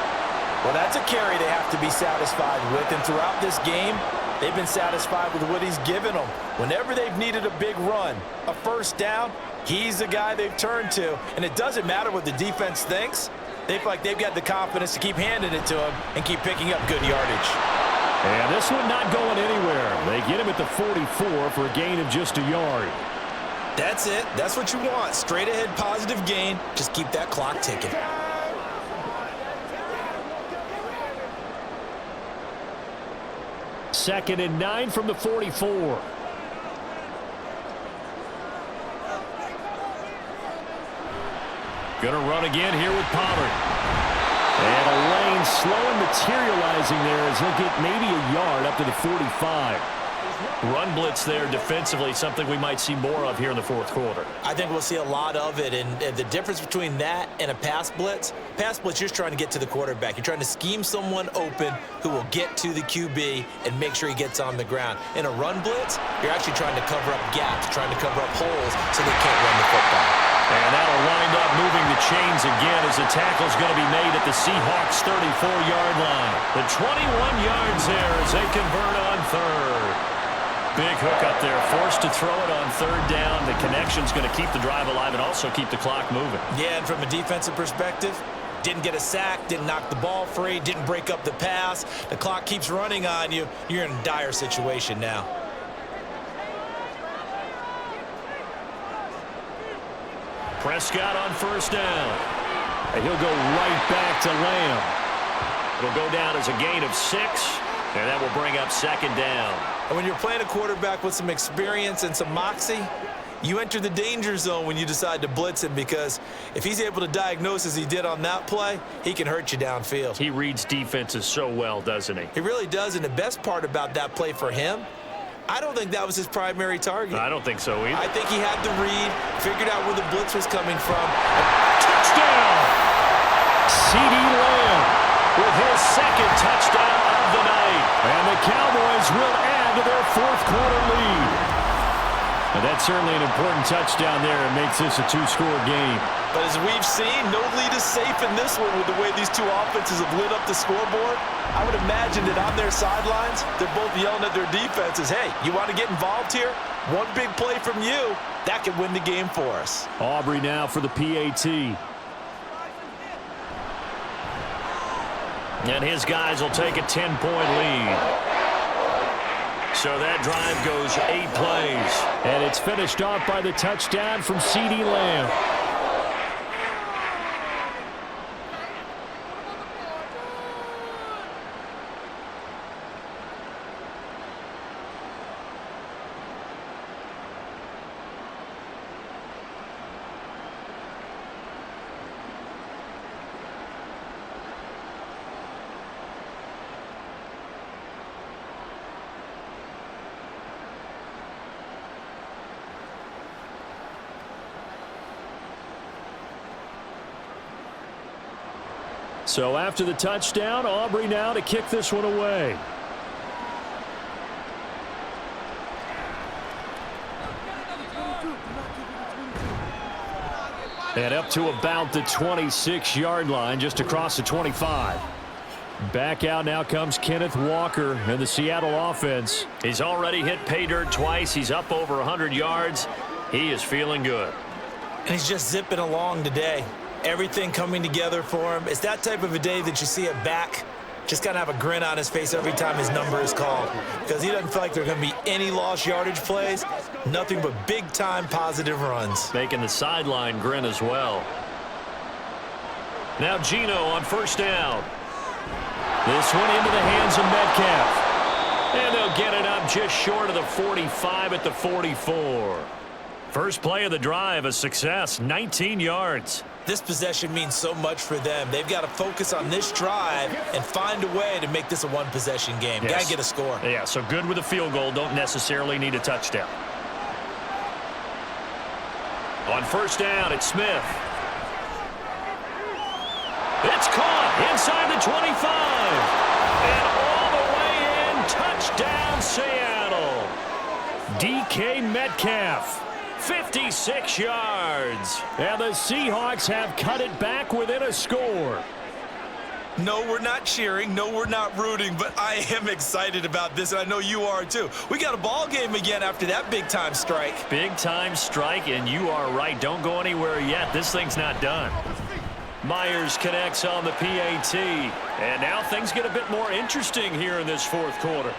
Well, that's a carry they have to be satisfied with, and throughout this game, they've been satisfied with what he's given them. Whenever they've needed a big run, a 1st down, he's the guy they've turned to, and it doesn't matter what the defense thinks. They feel like they've got the confidence to keep handing it to him and keep picking up good yardage. And this one not going anywhere. They get him at the 44 for a gain of just a yard. That's it. That's what you want. Straight ahead positive gain. Just keep that clock ticking. Second and 9 from the 44. Gonna run again here with Pollard. And a lane slowly materializing there as he'll get maybe a yard up to the 45. Run blitz there defensively, something we might see more of here in the 4th quarter. I think we'll see a lot of it, and the difference between that and a pass blitz, you're just trying to get to the quarterback. You're trying to scheme someone open who will get to the QB and make sure he gets on the ground. In a run blitz, you're actually trying to cover up gaps, trying to cover up holes so they can't run the football. And that'll wind up moving the chains again as the tackle's going to be made at the Seahawks' 34-yard line. The 21 yards there as they convert on 3rd. Big hook up there, forced to throw it on 3rd down. The connection's going to keep the drive alive and also keep the clock moving. Yeah, and from a defensive perspective, didn't get a sack, didn't knock the ball free, didn't break up the pass. The clock keeps running on you. You're in a dire situation now. Prescott on 1st down. And he'll go right back to Lamb. It'll go down as a gain of 6, and that will bring up 2nd down. And when you're playing a quarterback with some experience and some moxie, you enter the danger zone when you decide to blitz him because if he's able to diagnose as he did on that play, he can hurt you downfield. He reads defenses so well, doesn't he? He really does, and the best part about that play for him, I don't think that was his primary target. I don't think so either. I think he had the read, figured out where the blitz was coming from. Touchdown! CeeDee Lamb with his 2nd touchdown of the night. And the Cowboys will add to their 4th quarter lead. And that's certainly an important touchdown there. It makes this a 2-score game. But as we've seen, no lead is safe in this one with the way these two offenses have lit up the scoreboard. I would imagine that on their sidelines, they're both yelling at their defenses, hey, you want to get involved here? One big play from you, that could win the game for us. Aubrey now for the PAT. And his guys will take a 10-point lead. So that drive goes 8 plays. And it's finished off by the touchdown from CeeDee Lamb. So after the touchdown, Aubrey now to kick this one away. And up to about the 26-yard line, just across the 25. Back out now comes Kenneth Walker and the Seattle offense. He's already hit pay dirt twice. He's up over 100 yards. He is feeling good. And he's just zipping along today. Everything coming together for him. It's that type of a day that you see a back just kind of have a grin on his face every time his number is called, because he doesn't feel like there are going to be any lost yardage plays, nothing but big-time positive runs. Making the sideline grin as well. Now Geno on first down. This one into the hands of Metcalf. And they'll get it up just short of the 45 at the 44. First play of the drive, a success, 19 yards. This possession means so much for them. They've got to focus on this drive and find a way to make this a one-possession game. Yes. Got to get a score. Yeah, so good with a field goal. Don't necessarily need a touchdown. On first down, it's Smith. It's caught inside the 25. And all the way in, touchdown Seattle. DK Metcalf. 56 yards. And the Seahawks have cut it back within a score. No, we're not cheering. No, we're not rooting, but I am excited about this, and I know you are too. We got a ball game again after that big-time strike. Big-time strike, and you are right. Don't go anywhere yet. This thing's not done. Myers connects on the PAT. And now things get a bit more interesting here in this fourth quarter.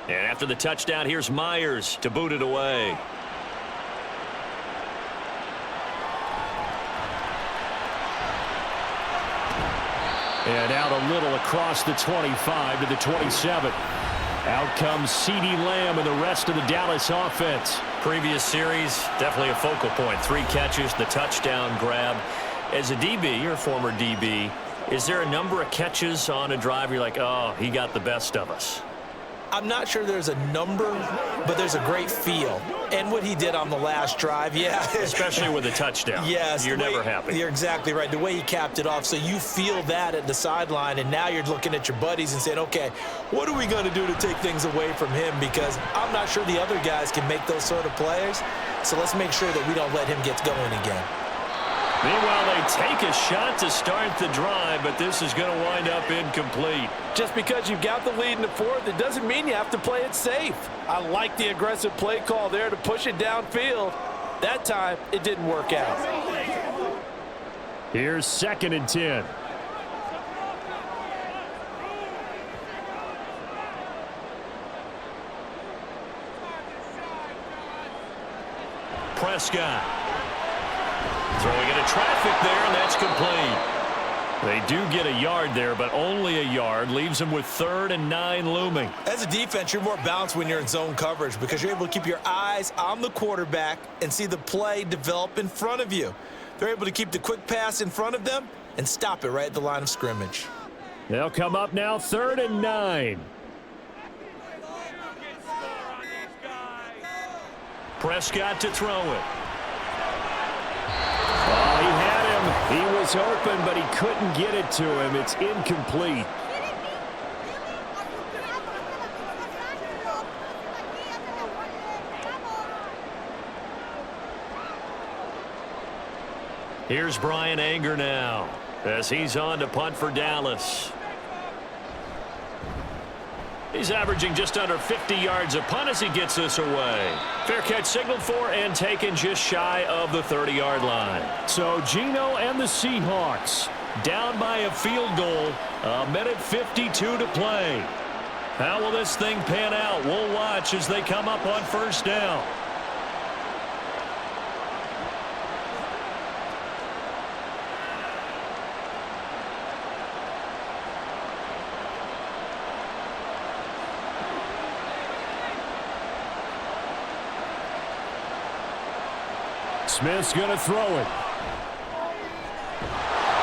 And after the touchdown, here's Myers to boot it away. And out a little across the 25 to the 27. Out comes CeeDee Lamb and the rest of the Dallas offense. Previous series, definitely a focal point. 3 catches, the touchdown grab. As a DB, you're a former DB, is there a number of catches on a drive you're like, oh, he got the best of us? I'm not sure there's a number, but there's a great feel. And what he did on the last drive, yeah. Especially with a touchdown. Yes. You're never happy. You're exactly right. The way he capped it off, so you feel that at the sideline, and now you're looking at your buddies and saying, okay, what are we going to do to take things away from him? Because I'm not sure the other guys can make those sort of plays, so let's make sure that we don't let him get going again. Meanwhile, they take a shot to start the drive, but this is going to wind up incomplete. Just because you've got the lead in the fourth, it doesn't mean you have to play it safe. I like the aggressive play call there to push it downfield. That time, it didn't work out. Here's 2nd and 10. Prescott. Throwing into traffic there, and that's complete. They do get a yard there, but only a yard. Leaves them with 3rd and 9 looming. As a defense, you're more balanced when you're in zone coverage because you're able to keep your eyes on the quarterback and see the play develop in front of you. They're able to keep the quick pass in front of them and stop it right at the line of scrimmage. They'll come up now 3rd and 9. Prescott to throw it. Oh, he had him. He was open, but he couldn't get it to him. It's incomplete. Here's Brian Anger now as he's on to punt for Dallas. He's averaging just under 50 yards a punt as he gets this away. Fair catch signaled for and taken just shy of the 30-yard line. So Geno and the Seahawks Down by a field goal. 1:52 to play. How will this thing pan out? We'll watch as they come up on first down. Smith's going to throw it.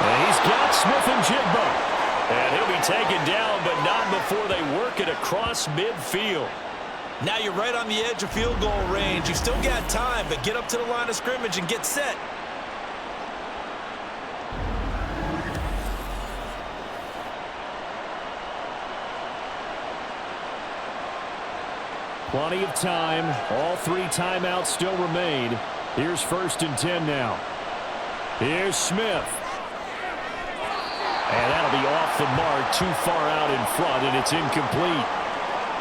And he's got Smith and Jigba. And he'll be taken down, but not before they work it across midfield. Now you're right on the edge of field goal range. You've still got time, but get up to the line of scrimmage and get set. Plenty of time. All 3 timeouts still remain. Here's 1st and 10 now. Here's Smith. And that'll be off the mark, too far out in front, and it's incomplete.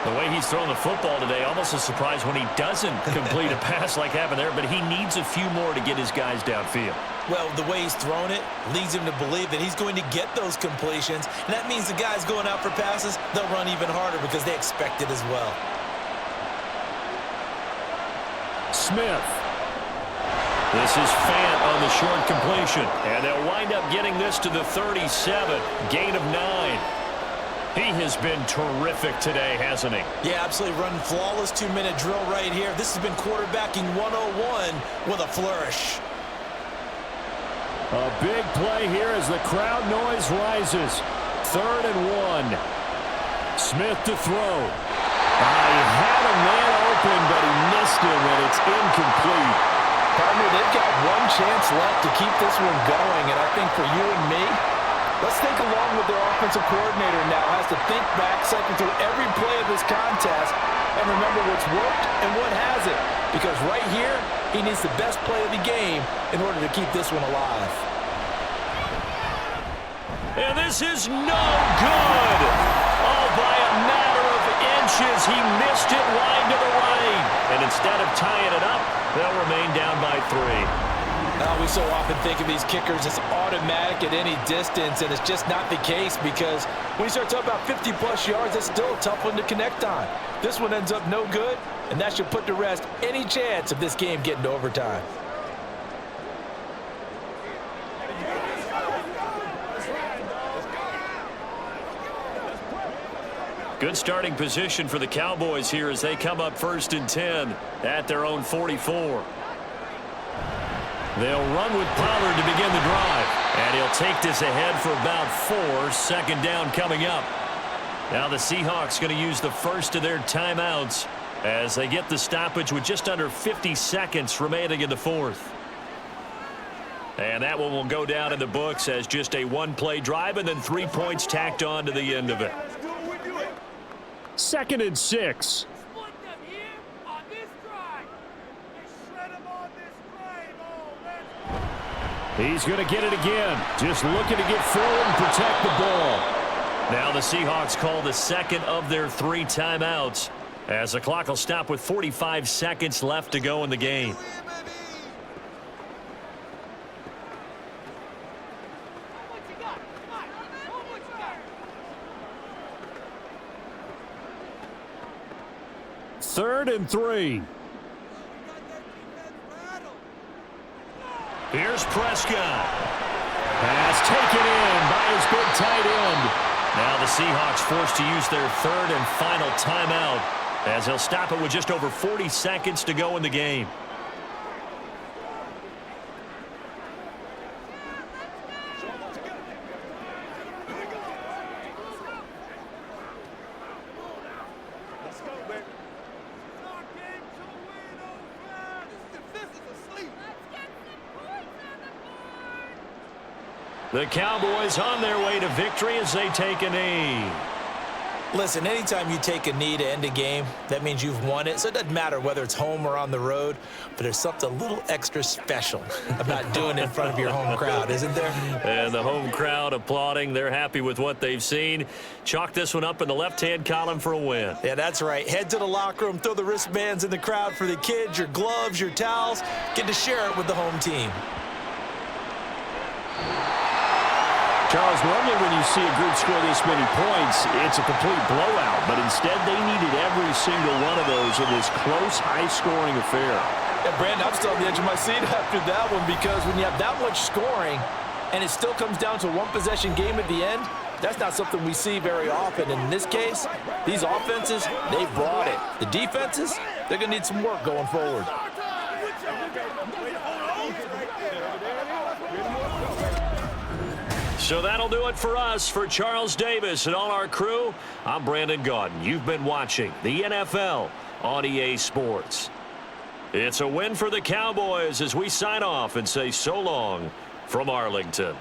The way he's throwing the football today, almost a surprise when he doesn't complete a pass like happened there, but he needs a few more to get his guys downfield. Well, the way he's thrown it leads him to believe that he's going to get those completions, and that means the guys going out for passes, they'll run even harder because they expect it as well. Smith. This is Fant on the short completion, and they'll wind up getting this to the 37, gain of 9. He has been terrific today, hasn't he? Yeah, absolutely running flawless 2-minute drill right here. This has been quarterbacking 101 with a flourish. A big play here as the crowd noise rises. 3rd and 1. Smith to throw. He had a man open, but he missed him, and it's incomplete. Partner, they've got one chance left to keep this one going, and I think for you and me, let's think along with their offensive coordinator now. Has to think back, cycle through every play of this contest, and remember what's worked and what hasn't. Because right here, he needs the best play of the game in order to keep this one alive. And this is no good. Oh, by a matter of inches, he missed it wide to the right. And instead of tying it up, they'll remain down by 3. We so often think of these kickers as automatic at any distance, and it's just not the case because when you start talking about 50-plus yards, that's still a tough one to connect on. This one ends up no good, and that should put to rest any chance of this game getting to overtime. Good starting position for the Cowboys here as they come up 1st and 10 at their own 44. They'll run with Pollard to begin the drive. And he'll take this ahead for about 4. 2nd down coming up. Now the Seahawks going to use the first of their timeouts as they get the stoppage with just under 50 seconds remaining in the 4th. And that one will go down in the books as just a 1-play drive and then 3 points tacked on to the end of it. 2nd and 6. He's going to get it again. Just looking to get forward and protect the ball. Now the Seahawks call the 2nd of their 3 timeouts as the clock will stop with 45 seconds left to go in the game. Third and 3. Here's Prescott. Pass taken in by his big tight end. Now the Seahawks forced to use their 3rd and final timeout as they'll stop it with just over 40 seconds to go in the game. The Cowboys on their way to victory as they take a knee. Listen, anytime you take a knee to end a game, that means you've won it. So it doesn't matter whether it's home or on the road, but there's something a little extra special about doing it in front of your home crowd, isn't there? And the home crowd applauding. They're happy with what they've seen. Chalk this one up in the left-hand column for a win. Yeah, that's right. Head to the locker room, throw the wristbands in the crowd for the kids, your gloves, your towels. Get to share it with the home team. Charles, normally when you see a group score this many points, it's a complete blowout. But instead, they needed every single one of those in this close, high-scoring affair. Yeah, Brandon, I'm still on the edge of my seat after that one because when you have that much scoring and it still comes down to a one-possession game at the end, that's not something we see very often. And in this case, these offenses, they brought it. The defenses, they're going to need some work going forward. So that'll do it for us. For Charles Davis and all our crew, I'm Brandon Gaudin. You've been watching the NFL on EA Sports. It's a win for the Cowboys as we sign off and say so long from Arlington.